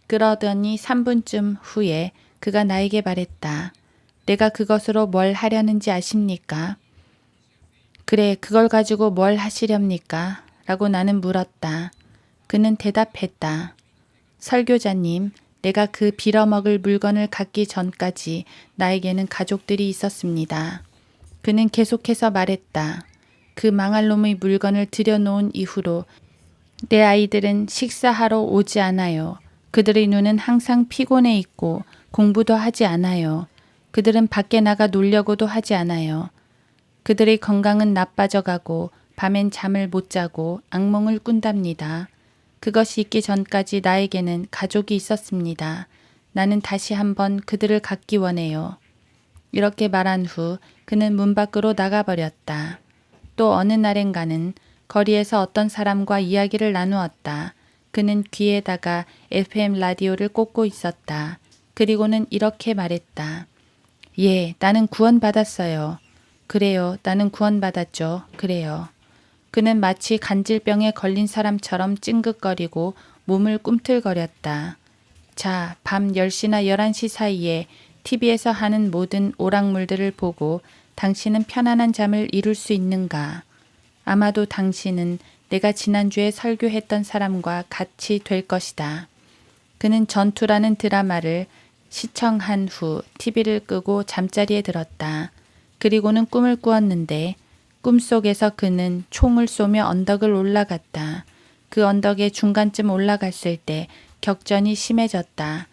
그러더니 3분쯤 후에 그가 나에게 말했다. 내가 그것으로 뭘 하려는지 아십니까? 그래, 그걸 가지고 뭘 하시렵니까? 라고 나는 물었다. 그는 대답했다. 설교자님, 내가 그 빌어먹을 물건을 갖기 전까지 나에게는 가족들이 있었습니다. 그는 계속해서 말했다. 그 망할 놈의 물건을 들여놓은 이후로 내 아이들은 식사하러 오지 않아요. 그들의 눈은 항상 피곤해 있고 공부도 하지 않아요. 그들은 밖에 나가 놀려고도 하지 않아요. 그들의 건강은 나빠져 가고 밤엔 잠을 못 자고 악몽을 꾼답니다. 그것이 있기 전까지 나에게는 가족이 있었습니다. 나는 다시 한번 그들을 갖기 원해요. 이렇게 말한 후 그는 문 밖으로 나가버렸다. 또 어느 날엔가는 거리에서 어떤 사람과 이야기를 나누었다. 그는 귀에다가 FM 라디오를 꽂고 있었다. 그리고는 이렇게 말했다. 예, 나는 구원받았어요. 그래요, 나는 구원받았죠. 그래요. 그는 마치 간질병에 걸린 사람처럼 찡긋거리고 몸을 꿈틀거렸다. 자, 밤 10시나 11시 사이에 TV에서 하는 모든 오락물들을 보고 당신은 편안한 잠을 이룰 수 있는가? 아마도 당신은 내가 지난주에 설교했던 사람과 같이 될 것이다. 그는 전투라는 드라마를 시청한 후 TV를 끄고 잠자리에 들었다. 그리고는 꿈을 꾸었는데 꿈속에서 그는 총을 쏘며 언덕을 올라갔다. 그 언덕의 중간쯤 올라갔을 때 격전이 심해졌다.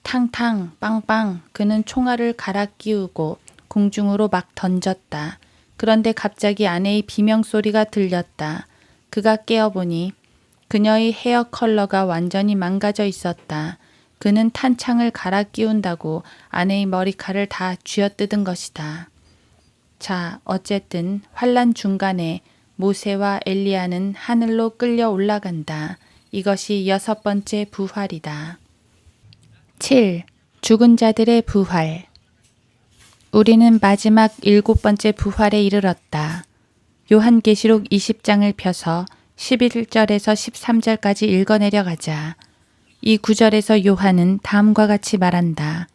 탕탕 빵빵 그는 총알을 갈아 끼우고 공중으로 막 던졌다. 그런데 갑자기 아내의 비명소리가 들렸다. 그가 깨어보니 그녀의 헤어 컬러가 완전히 망가져 있었다. 그는 탄창을 갈아 끼운다고 아내의 머리칼을 다 쥐어뜯은 것이다. 자, 어쨌든 환란 중간에 모세와 엘리야는 하늘로 끌려 올라간다. 이것이 6번째 부활이다. 7. 죽은 자들의 부활. 우리는 마지막 7번째 부활에 이르렀다. 요한계시록 20장을 펴서 11절에서 13절까지 읽어내려가자. 이 구절에서 요한은 다음과 같이 말한다.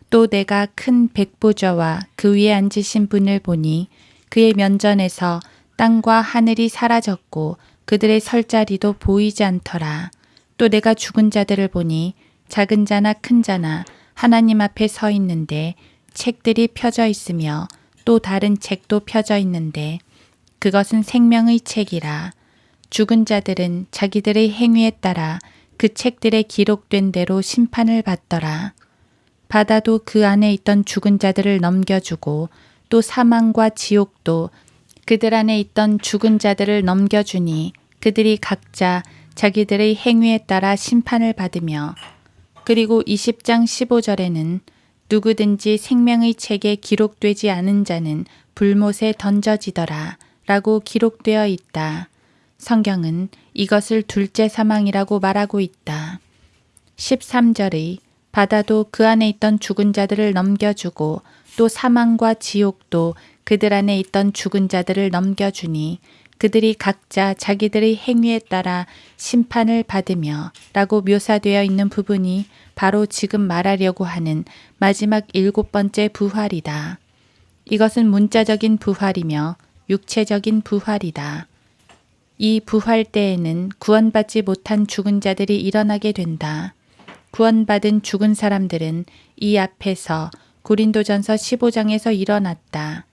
또 내가 큰 백보좌와 그 위에 앉으신 분을 보니 그의 면전에서 땅과 하늘이 사라졌고 그들의 설 자리도 보이지 않더라. 또 내가 죽은 자들을 보니 작은 자나 큰 자나 하나님 앞에 서 있는데 책들이 펴져 있으며 또 다른 책도 펴져 있는데 그것은 생명의 책이라. 죽은 자들은 자기들의 행위에 따라 그 책들에 기록된 대로 심판을 받더라. 바다도 그 안에 있던 죽은 자들을 넘겨주고 또 사망과 지옥도 그들 안에 있던 죽은 자들을 넘겨주니 그들이 각자 자기들의 행위에 따라 심판을 받으며 그리고 20장 15절에는 누구든지 생명의 책에 기록되지 않은 자는 불못에 던져지더라 라고 기록되어 있다. 성경은 이것을 둘째 사망이라고 말하고 있다. 13절의 바다도 그 안에 있던 죽은 자들을 넘겨주고 또 사망과 지옥도 그들 안에 있던 죽은 자들을 넘겨주니 그들이 각자 자기들의 행위에 따라 심판을 받으며 라고 묘사되어 있는 부분이 바로 지금 말하려고 하는 마지막 7번째 부활이다. 이것은 문자적인 부활이며 육체적인 부활이다. 이 부활 때에는 구원받지 못한 죽은 자들이 일어나게 된다. 구원받은 죽은 사람들은 이 앞에서 고린도전서 15장에서 일어났다.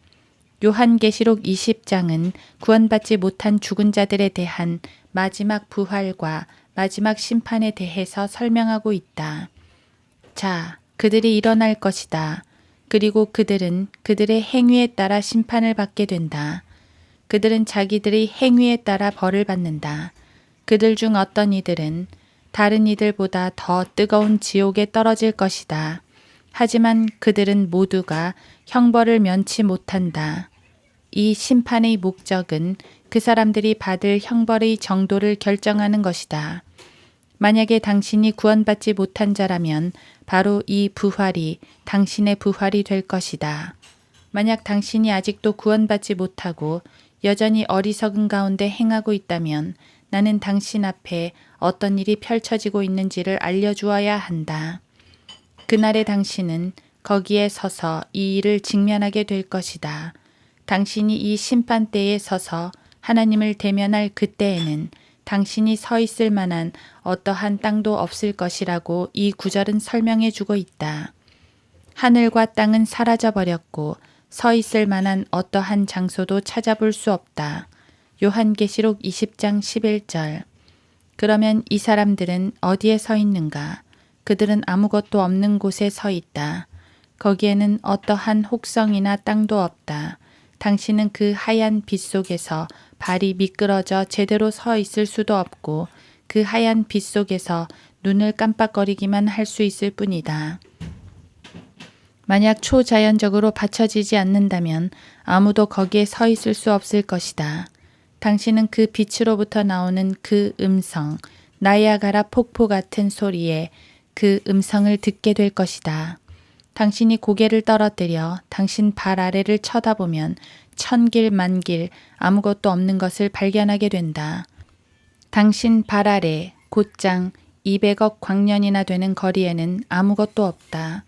요한계시록 20장은 구원받지 못한 죽은 자들에 대한 마지막 부활과 마지막 심판에 대해서 설명하고 있다. 자, 그들이 일어날 것이다. 그리고 그들은 그들의 행위에 따라 심판을 받게 된다. 그들은 자기들의 행위에 따라 벌을 받는다. 그들 중 어떤 이들은 다른 이들보다 더 뜨거운 지옥에 떨어질 것이다. 하지만 그들은 모두가 형벌을 면치 못한다. 이 심판의 목적은 그 사람들이 받을 형벌의 정도를 결정하는 것이다. 만약에 당신이 구원받지 못한 자라면 바로 이 부활이 당신의 부활이 될 것이다. 만약 당신이 아직도 구원받지 못하고 여전히 어리석은 가운데 행하고 있다면 나는 당신 앞에 어떤 일이 펼쳐지고 있는지를 알려주어야 한다. 그날의 당신은 거기에 서서 이 일을 직면하게 될 것이다. 당신이 이 심판대에 서서 하나님을 대면할 그때에는 당신이 서 있을 만한 어떠한 땅도 없을 것이라고 이 구절은 설명해 주고 있다. 하늘과 땅은 사라져 버렸고 서 있을 만한 어떠한 장소도 찾아볼 수 없다. 요한계시록 20장 11절. 그러면 이 사람들은 어디에 서 있는가? 그들은 아무것도 없는 곳에 서 있다. 거기에는 어떠한 혹성이나 땅도 없다. 당신은 그 하얀 빛 속에서 발이 미끄러져 제대로 서 있을 수도 없고 그 하얀 빛 속에서 눈을 깜빡거리기만 할 수 있을 뿐이다. 만약 초자연적으로 받쳐지지 않는다면 아무도 거기에 서 있을 수 없을 것이다. 당신은 그 빛으로부터 나오는 그 음성, 나이아가라 폭포 같은 소리에 그 음성을 듣게 될 것이다. 당신이 고개를 떨어뜨려 당신 발 아래를 쳐다보면 천길 만길 아무것도 없는 것을 발견하게 된다. 당신 발 아래 곧장 200억 광년이나 되는 거리에는 아무것도 없다.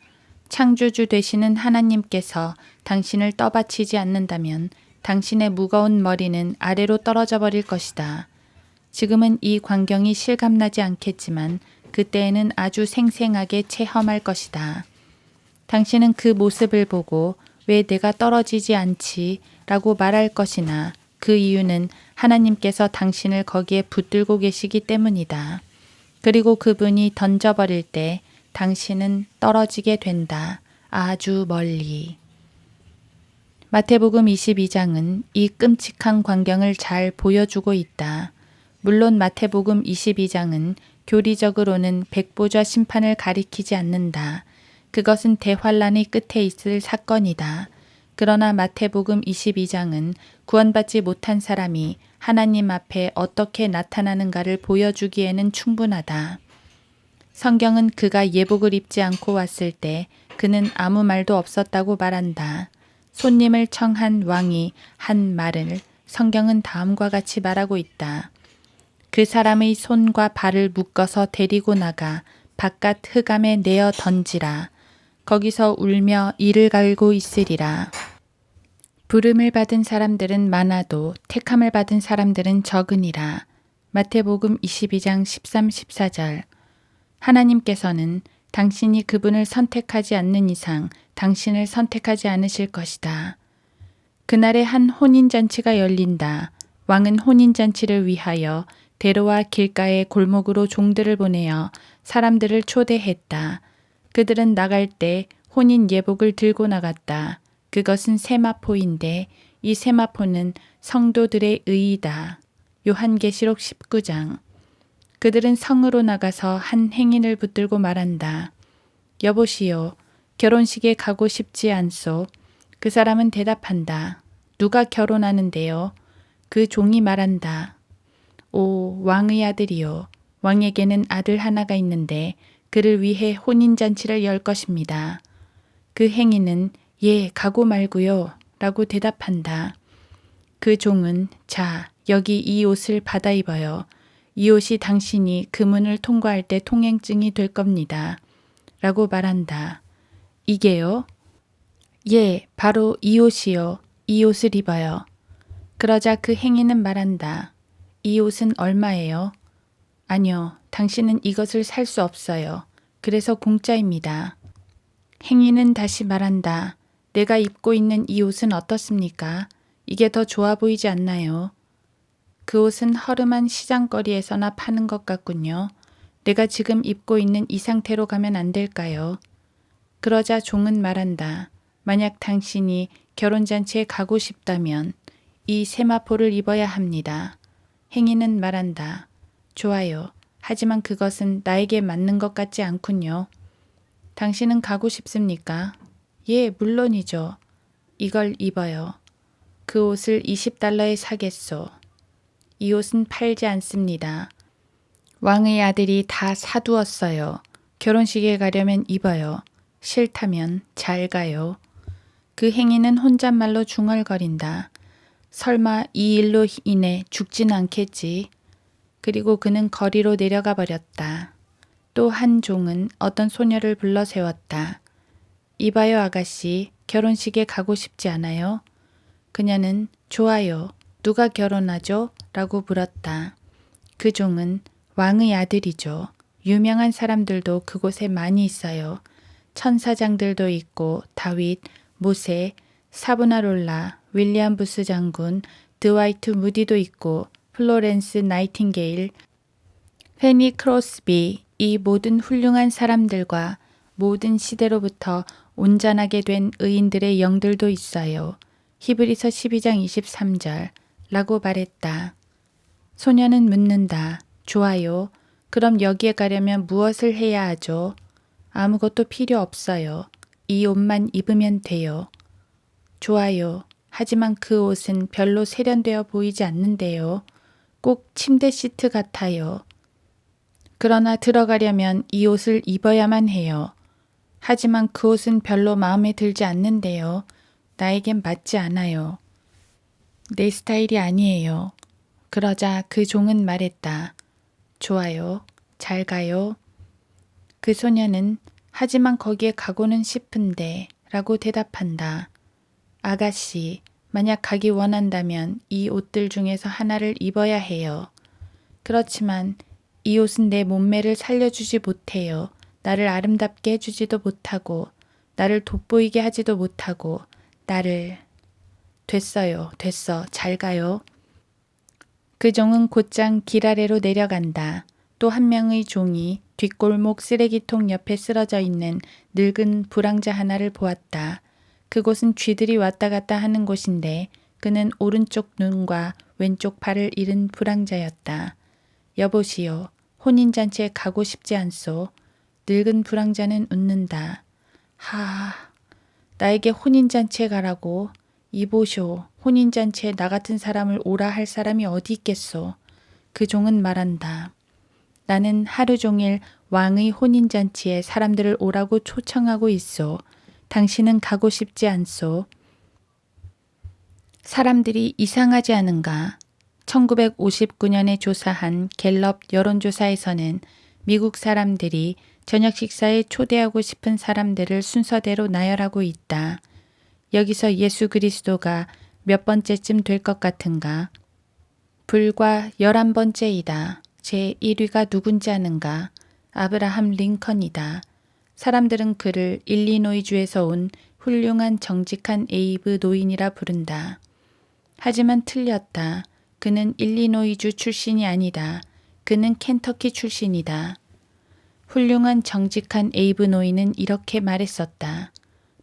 창조주 되시는 하나님께서 당신을 떠받치지 않는다면 당신의 무거운 머리는 아래로 떨어져 버릴 것이다. 지금은 이 광경이 실감나지 않겠지만 그때에는 아주 생생하게 체험할 것이다. 당신은 그 모습을 보고 왜 내가 떨어지지 않지? 라고 말할 것이나 그 이유는 하나님께서 당신을 거기에 붙들고 계시기 때문이다. 그리고 그분이 던져버릴 때 당신은 떨어지게 된다. 아주 멀리. 마태복음 22장은 이 끔찍한 광경을 잘 보여주고 있다. 물론 마태복음 22장은 교리적으로는 백보좌 심판을 가리키지 않는다. 그것은 대환란의 끝에 있을 사건이다. 그러나 마태복음 22장은 구원받지 못한 사람이 하나님 앞에 어떻게 나타나는가를 보여주기에는 충분하다. 성경은 그가 예복을 입지 않고 왔을 때 그는 아무 말도 없었다고 말한다. 손님을 청한 왕이 한 말을 성경은 다음과 같이 말하고 있다. 그 사람의 손과 발을 묶어서 데리고 나가 바깥 흑암에 내어 던지라. 거기서 울며 이를 갈고 있으리라. 부름을 받은 사람들은 많아도 택함을 받은 사람들은 적으니라. 마태복음 22장 13, 14절. 하나님께서는 당신이 그분을 선택하지 않는 이상 당신을 선택하지 않으실 것이다. 그날에 한 혼인잔치가 열린다. 왕은 혼인잔치를 위하여 대로와 길가의 골목으로 종들을 보내어 사람들을 초대했다. 그들은 나갈 때 혼인 예복을 들고 나갔다. 그것은 세마포인데 이 세마포는 성도들의 의이다. 요한계시록 19장. 그들은 성으로 나가서 한 행인을 붙들고 말한다. 여보시오, 결혼식에 가고 싶지 않소. 그 사람은 대답한다. 누가 결혼하는데요? 그 종이 말한다. 오, 왕의 아들이요. 왕에게는 아들 하나가 있는데 그를 위해 혼인잔치를 열 것입니다. 그 행인은 예, 가고 말고요. 라고 대답한다. 그 종은 자, 여기 이 옷을 받아 입어요. 이 옷이 당신이 그 문을 통과할 때 통행증이 될 겁니다. 라고 말한다. 이게요? 예, 바로 이 옷이요. 이 옷을 입어요. 그러자 그 행인은 말한다. 이 옷은 얼마예요? 아니요, 당신은 이것을 살 수 없어요. 그래서 공짜입니다. 행인은 다시 말한다. 내가 입고 있는 이 옷은 어떻습니까? 이게 더 좋아 보이지 않나요? 그 옷은 허름한 시장거리에서나 파는 것 같군요. 내가 지금 입고 있는 이 상태로 가면 안 될까요? 그러자 종은 말한다. 만약 당신이 결혼잔치에 가고 싶다면 이 세마포를 입어야 합니다. 행인은 말한다. 좋아요. 하지만 그것은 나에게 맞는 것 같지 않군요. 당신은 가고 싶습니까? 예, 물론이죠. 이걸 입어요. 그 옷을 20달러에 사겠소. 이 옷은 팔지 않습니다. 왕의 아들이 다 사두었어요. 결혼식에 가려면 입어요. 싫다면 잘 가요. 그 행인은 혼잣말로 중얼거린다. 설마 이 일로 인해 죽진 않겠지. 그리고 그는 거리로 내려가 버렸다. 또 한 종은 어떤 소녀를 불러 세웠다. 이봐요 아가씨, 결혼식에 가고 싶지 않아요? 그녀는 좋아요. 누가 결혼하죠? 라고 물었다. 그 종은 왕의 아들이죠. 유명한 사람들도 그곳에 많이 있어요. 천사장들도 있고 다윗, 모세, 사브나롤라, 윌리엄 부스 장군, 드와이트 무디도 있고 플로렌스 나이팅게일, 페니 크로스비, 이 모든 훌륭한 사람들과 모든 시대로부터 온전하게 된 의인들의 영들도 있어요. 히브리서 12장 23절 라고 말했다. 소녀는 묻는다. 좋아요. 그럼 여기에 가려면 무엇을 해야 하죠? 아무것도 필요 없어요. 이 옷만 입으면 돼요. 좋아요. 하지만 그 옷은 별로 세련되어 보이지 않는데요. 꼭 침대 시트 같아요. 그러나 들어가려면 이 옷을 입어야만 해요. 하지만 그 옷은 별로 마음에 들지 않는데요. 나에겐 맞지 않아요. 내 스타일이 아니에요. 그러자 그 종은 말했다. 좋아요. 잘 가요. 그 소녀는 하지만 거기에 가고는 싶은데 라고 대답한다. 아가씨, 만약 가기 원한다면 이 옷들 중에서 하나를 입어야 해요. 그렇지만 이 옷은 내 몸매를 살려주지 못해요. 나를 아름답게 해주지도 못하고 나를 돋보이게 하지도 못하고 나를... 됐어요. 됐어. 잘 가요. 그 종은 곧장 길 아래로 내려간다. 또 한 명의 종이 뒷골목 쓰레기통 옆에 쓰러져 있는 늙은 불황자 하나를 보았다. 그곳은 쥐들이 왔다 갔다 하는 곳인데 그는 오른쪽 눈과 왼쪽 발을 잃은 불황자였다. 여보시오. 혼인잔치에 가고 싶지 않소. 늙은 불황자는 웃는다. 하, 나에게 혼인잔치에 가라고. 이보쇼. 혼인잔치에 나 같은 사람을 오라 할 사람이 어디 있겠소. 그 종은 말한다. 나는 하루 종일 왕의 혼인잔치에 사람들을 오라고 초청하고 있소. 당신은 가고 싶지 않소. 사람들이 이상하지 않은가? 1959년에 조사한 갤럽 여론조사에서는 미국 사람들이 저녁 식사에 초대하고 싶은 사람들을 순서대로 나열하고 있다. 여기서 예수 그리스도가 몇 번째쯤 될 것 같은가? 불과 11번째이다. 제 1위가 누군지 아는가? 아브라함 링컨이다. 사람들은 그를 일리노이주에서 온 훌륭한 정직한 에이브 노인이라 부른다. 하지만 틀렸다. 그는 일리노이주 출신이 아니다. 그는 켄터키 출신이다. 훌륭한 정직한 에이브 노인은 이렇게 말했었다.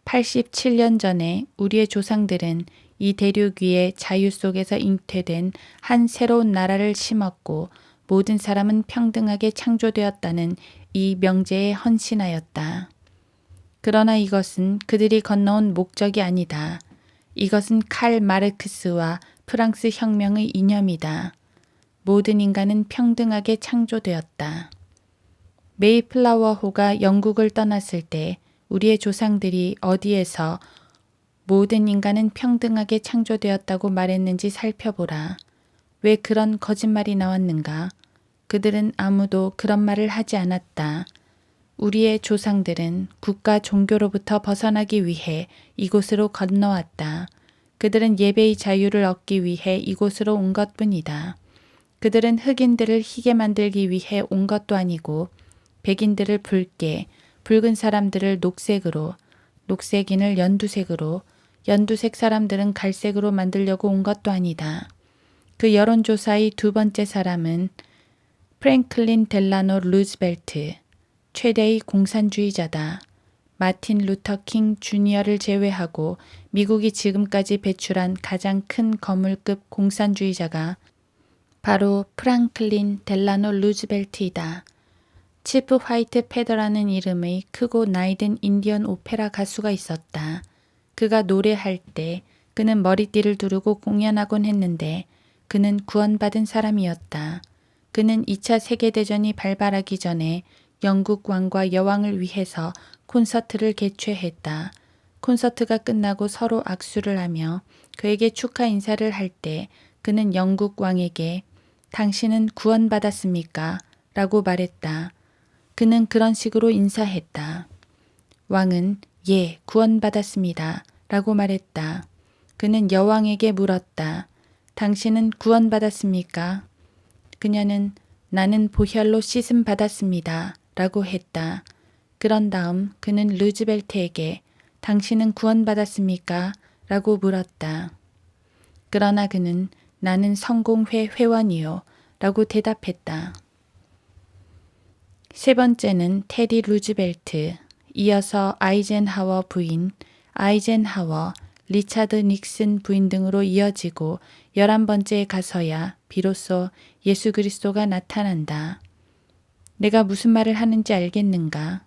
87년 전에 우리의 조상들은 이 대륙 위에 자유 속에서 잉태된 한 새로운 나라를 심었고 모든 사람은 평등하게 창조되었다는 이 명제에 헌신하였다. 그러나 이것은 그들이 건너온 목적이 아니다. 이것은 칼 마르크스와 프랑스 혁명의 이념이다. 모든 인간은 평등하게 창조되었다. 메이플라워호가 영국을 떠났을 때 우리의 조상들이 어디에서 모든 인간은 평등하게 창조되었다고 말했는지 살펴보라. 왜 그런 거짓말이 나왔는가? 그들은 아무도 그런 말을 하지 않았다. 우리의 조상들은 국가 종교로부터 벗어나기 위해 이곳으로 건너왔다. 그들은 예배의 자유를 얻기 위해 이곳으로 온 것뿐이다. 그들은 흑인들을 희게 만들기 위해 온 것도 아니고 백인들을 붉게, 붉은 사람들을 녹색으로, 녹색인을 연두색으로, 연두색 사람들은 갈색으로 만들려고 온 것도 아니다. 그 여론조사의 두 번째 사람은 프랭클린 델라노 루즈벨트, 최대의 공산주의자다. 마틴 루터 킹 주니어를 제외하고 미국이 지금까지 배출한 가장 큰 거물급 공산주의자가 바로 프랑클린 델라노 루즈벨트이다. 치프 화이트 페더라는 이름의 크고 나이든 인디언 오페라 가수가 있었다. 그가 노래할 때 그는 머리띠를 두르고 공연하곤 했는데 그는 구원받은 사람이었다. 그는 2차 세계대전이 발발하기 전에 영국 왕과 여왕을 위해서 콘서트를 개최했다. 콘서트가 끝나고 서로 악수를 하며 그에게 축하 인사를 할 때 그는 영국 왕에게 당신은 구원받았습니까? 라고 말했다. 그는 그런 식으로 인사했다. 왕은 예, 구원받았습니다. 라고 말했다. 그는 여왕에게 물었다. 당신은 구원받았습니까? 그녀는 나는 보혈로 씻음 받았습니다. 라고 했다. 그런 다음 그는 루즈벨트에게 당신은 구원받았습니까? 라고 물었다. 그러나 그는 나는 성공회 회원이요. 라고 대답했다. 세 번째는 테디 루즈벨트, 이어서 아이젠하워 부인, 아이젠하워, 리차드 닉슨 부인 등으로 이어지고 11번째에 가서야 비로소 예수 그리스도가 나타난다. 내가 무슨 말을 하는지 알겠는가?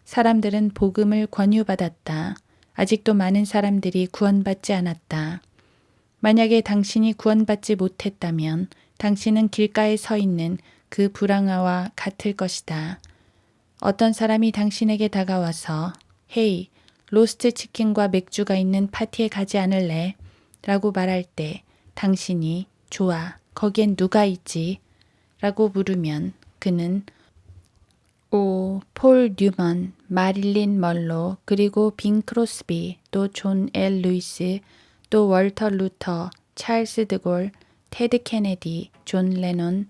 사람들은 복음을 권유받았다. 아직도 많은 사람들이 구원받지 않았다. 만약에 당신이 구원받지 못했다면 당신은 길가에 서 있는 그 불황아와 같을 것이다. 어떤 사람이 당신에게 다가와서 헤이, 로스트 치킨과 맥주가 있는 파티에 가지 않을래? 라고 말할 때 당신이 좋아, 거기엔 누가 있지? 라고 물으면 그는 폴 뉴먼, 마릴린 멀로, 그리고 빈 크로스비, 또 존 엘 루이스, 또 월터 루터, 찰스 드골, 테드 케네디, 존 레논,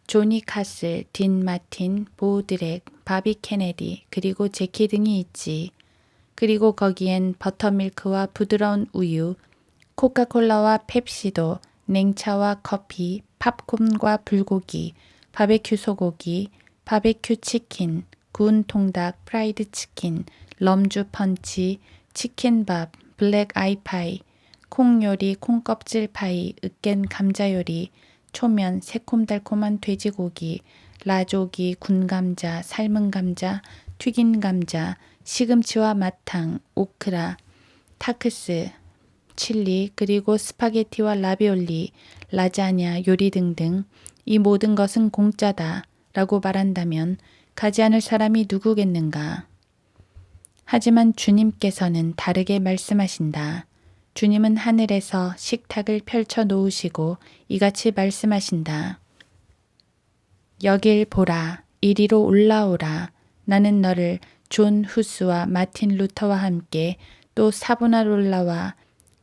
조니 카슬, 딘 마틴, 보 드렉, 바비 케네디, 그리고 제키 등이 있지. 그리고 거기엔 버터밀크와 부드러운 우유, 코카콜라와 펩시도, 냉차와 커피, 팝콘과 불고기, 바베큐 소고기, 바베큐 치킨, 구운 통닭, 프라이드 치킨, 럼주 펀치, 치킨밥, 블랙 아이파이, 콩요리, 콩껍질 파이, 으깬 감자 요리, 초면, 새콤달콤한 돼지고기, 라조기, 군감자, 삶은 감자, 튀긴 감자, 시금치와 마탕, 오크라, 타크스, 칠리, 그리고 스파게티와 라비올리, 라자냐, 요리 등등 이 모든 것은 공짜다. 라고 말한다면 가지 않을 사람이 누구겠는가? 하지만 주님께서는 다르게 말씀하신다. 주님은 하늘에서 식탁을 펼쳐 놓으시고 이같이 말씀하신다. 여길 보라, 이리로 올라오라. 나는 너를 존 후스와 마틴 루터와 함께 또 사보나롤라와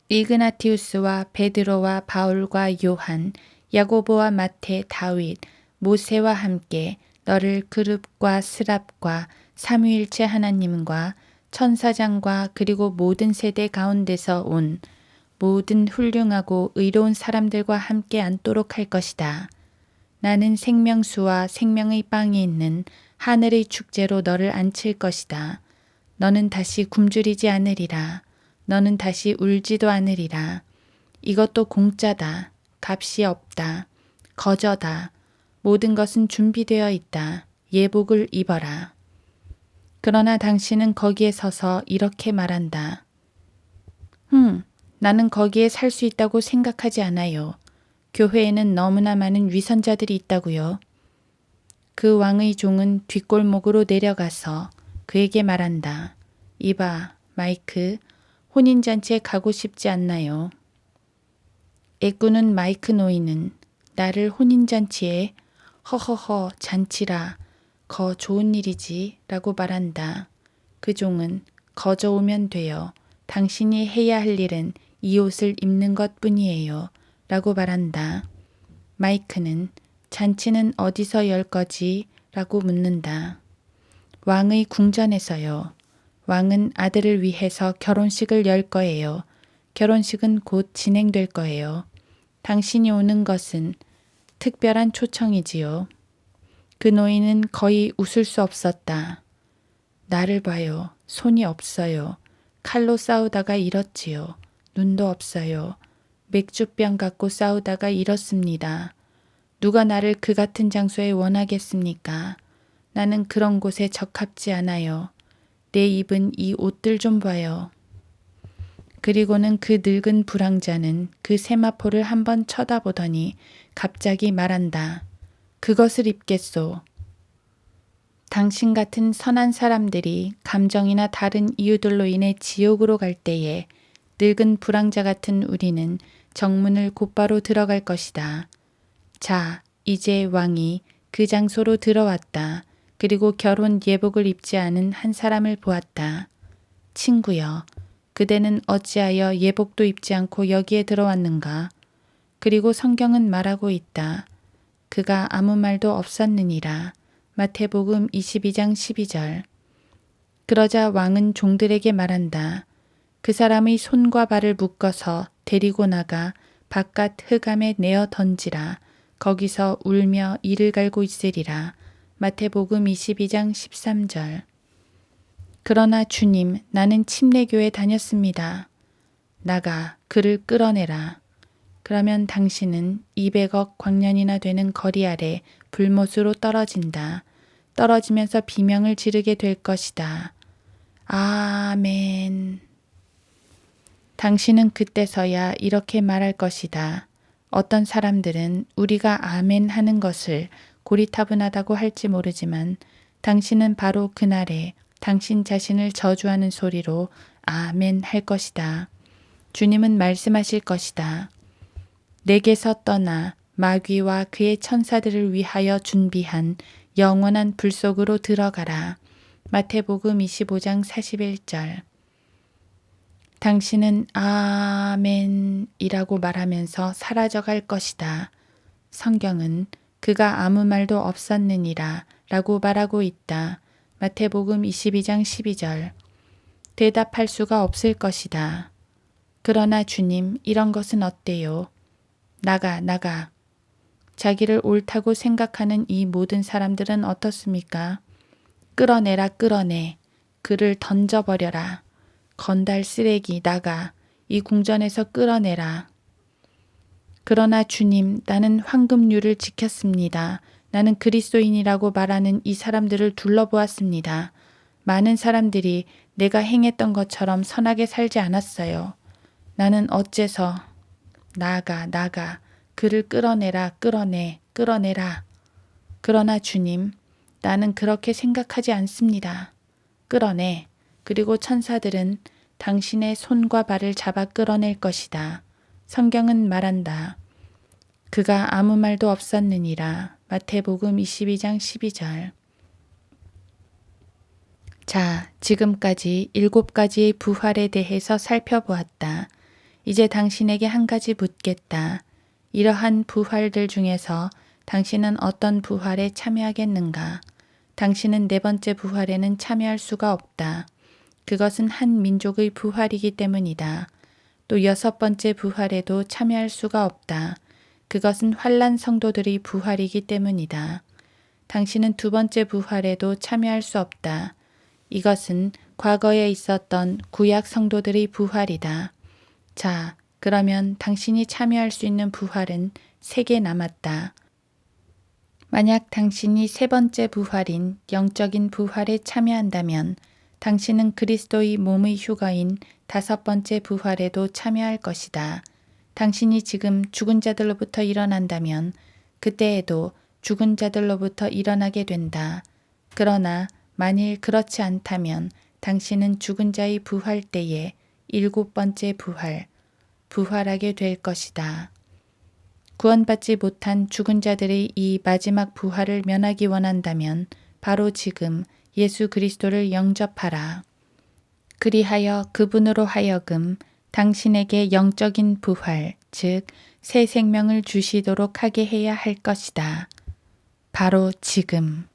이그나티우스와 베드로와 바울과 요한, 야고보와 마태, 다윗, 모세와 함께 너를 그룹과 스랍과 삼위일체 하나님과 천사장과 그리고 모든 세대 가운데서 온 모든 훌륭하고 의로운 사람들과 함께 앉도록 할 것이다. 나는 생명수와 생명의 빵이 있는 하늘의 축제로 너를 앉힐 것이다. 너는 다시 굶주리지 않으리라. 너는 다시 울지도 않으리라. 이것도 공짜다. 값이 없다. 거저다. 모든 것은 준비되어 있다. 예복을 입어라. 그러나 당신은 거기에 서서 이렇게 말한다. 나는 거기에 살 수 있다고 생각하지 않아요. 교회에는 너무나 많은 위선자들이 있다고요. 그 왕의 종은 뒷골목으로 내려가서 그에게 말한다. 이봐, 마이크, 혼인잔치에 가고 싶지 않나요? 애꾸는 마이크 노인은 나를 혼인잔치에 허허허 잔치라 거 좋은 일이지 라고 말한다. 그 종은 거저 오면 돼요. 당신이 해야 할 일은 이 옷을 입는 것 뿐이에요 라고 말한다. 마이크는 잔치는 어디서 열 거지? 라고 묻는다. 왕의 궁전에서요. 왕은 아들을 위해서 결혼식을 열 거예요. 결혼식은 곧 진행될 거예요. 당신이 오는 것은 특별한 초청이지요. 그 노인은 거의 웃을 수 없었다. 나를 봐요. 손이 없어요. 칼로 싸우다가 잃었지요. 눈도 없어요. 맥주병 갖고 싸우다가 잃었습니다. 누가 나를 그 같은 장소에 원하겠습니까? 나는 그런 곳에 적합지 않아요. 내 입은 이 옷들 좀 봐요. 그리고는 그 늙은 불황자는 그 세마포를 한번 쳐다보더니 갑자기 말한다. 그것을 입겠소. 당신 같은 선한 사람들이 감정이나 다른 이유들로 인해 지옥으로 갈 때에 늙은 불황자 같은 우리는 정문을 곧바로 들어갈 것이다. 자, 이제 왕이 그 장소로 들어왔다. 그리고 결혼 예복을 입지 않은 한 사람을 보았다. 친구여, 그대는 어찌하여 예복도 입지 않고 여기에 들어왔는가? 그리고 성경은 말하고 있다. 그가 아무 말도 없었느니라. 마태복음 22장 12절. 그러자 왕은 종들에게 말한다. 그 사람의 손과 발을 묶어서 데리고 나가 바깥 흑암에 내어 던지라. 거기서 울며 이를 갈고 있으리라. 마태복음 22장 13절. 그러나 주님, 나는 침례교에 다녔습니다. 나가 그를 끌어내라. 그러면 당신은 200억 광년이나 되는 거리 아래 불못으로 떨어진다. 떨어지면서 비명을 지르게 될 것이다. 아멘. 당신은 그때서야 이렇게 말할 것이다. 어떤 사람들은 우리가 아멘 하는 것을 고리타분하다고 할지 모르지만 당신은 바로 그날에 당신 자신을 저주하는 소리로 아멘 할 것이다. 주님은 말씀하실 것이다. 내게서 떠나 마귀와 그의 천사들을 위하여 준비한 영원한 불 속으로 들어가라. 마태복음 25장 41절. 당신은 아멘이라고 말하면서 사라져갈 것이다. 성경은 그가 아무 말도 없었느니라 라고 말하고 있다. 마태복음 22장 12절. 대답할 수가 없을 것이다. 그러나 주님, 이런 것은 어때요? 나가. 자기를 옳다고 생각하는 이 모든 사람들은 어떻습니까? 끌어내라, 끌어내. 그를 던져버려라. 건달 쓰레기, 나가. 이 궁전에서 끌어내라. 그러나 주님, 나는 황금률을 지켰습니다. 나는 그리스도인이라고 말하는 이 사람들을 둘러보았습니다. 많은 사람들이 내가 행했던 것처럼 선하게 살지 않았어요. 나는 어째서 나가. 그를 끌어내라, 끌어내라. 그러나 주님, 나는 그렇게 생각하지 않습니다. 끌어내. 그리고 천사들은 당신의 손과 발을 잡아 끌어낼 것이다. 성경은 말한다. 그가 아무 말도 없었느니라. 마태복음 22장 12절. 자, 지금까지 7가지의 부활에 대해서 살펴보았다. 이제 당신에게 한 가지 묻겠다. 이러한 부활들 중에서 당신은 어떤 부활에 참여하겠는가? 당신은 4번째 부활에는 참여할 수가 없다. 그것은 한 민족의 부활이기 때문이다. 또 6번째 부활에도 참여할 수가 없다. 그것은 환난 성도들의 부활이기 때문이다. 당신은 2번째 부활에도 참여할 수 없다. 이것은 과거에 있었던 구약 성도들의 부활이다. 자, 그러면 당신이 참여할 수 있는 부활은 3개 남았다. 만약 당신이 3번째 부활인 영적인 부활에 참여한다면 당신은 그리스도의 몸의 휴거인 5번째 부활에도 참여할 것이다. 당신이 지금 죽은 자들로부터 일어난다면 그때에도 죽은 자들로부터 일어나게 된다. 그러나 만일 그렇지 않다면 당신은 죽은 자의 부활 때에 7번째 부활하게 될 것이다. 구원받지 못한 죽은 자들의 이 마지막 부활을 면하기 원한다면 바로 지금 예수 그리스도를 영접하라. 그리하여 그분으로 하여금 당신에게 영적인 부활, 즉 새 생명을 주시도록 하게 해야 할 것이다. 바로 지금.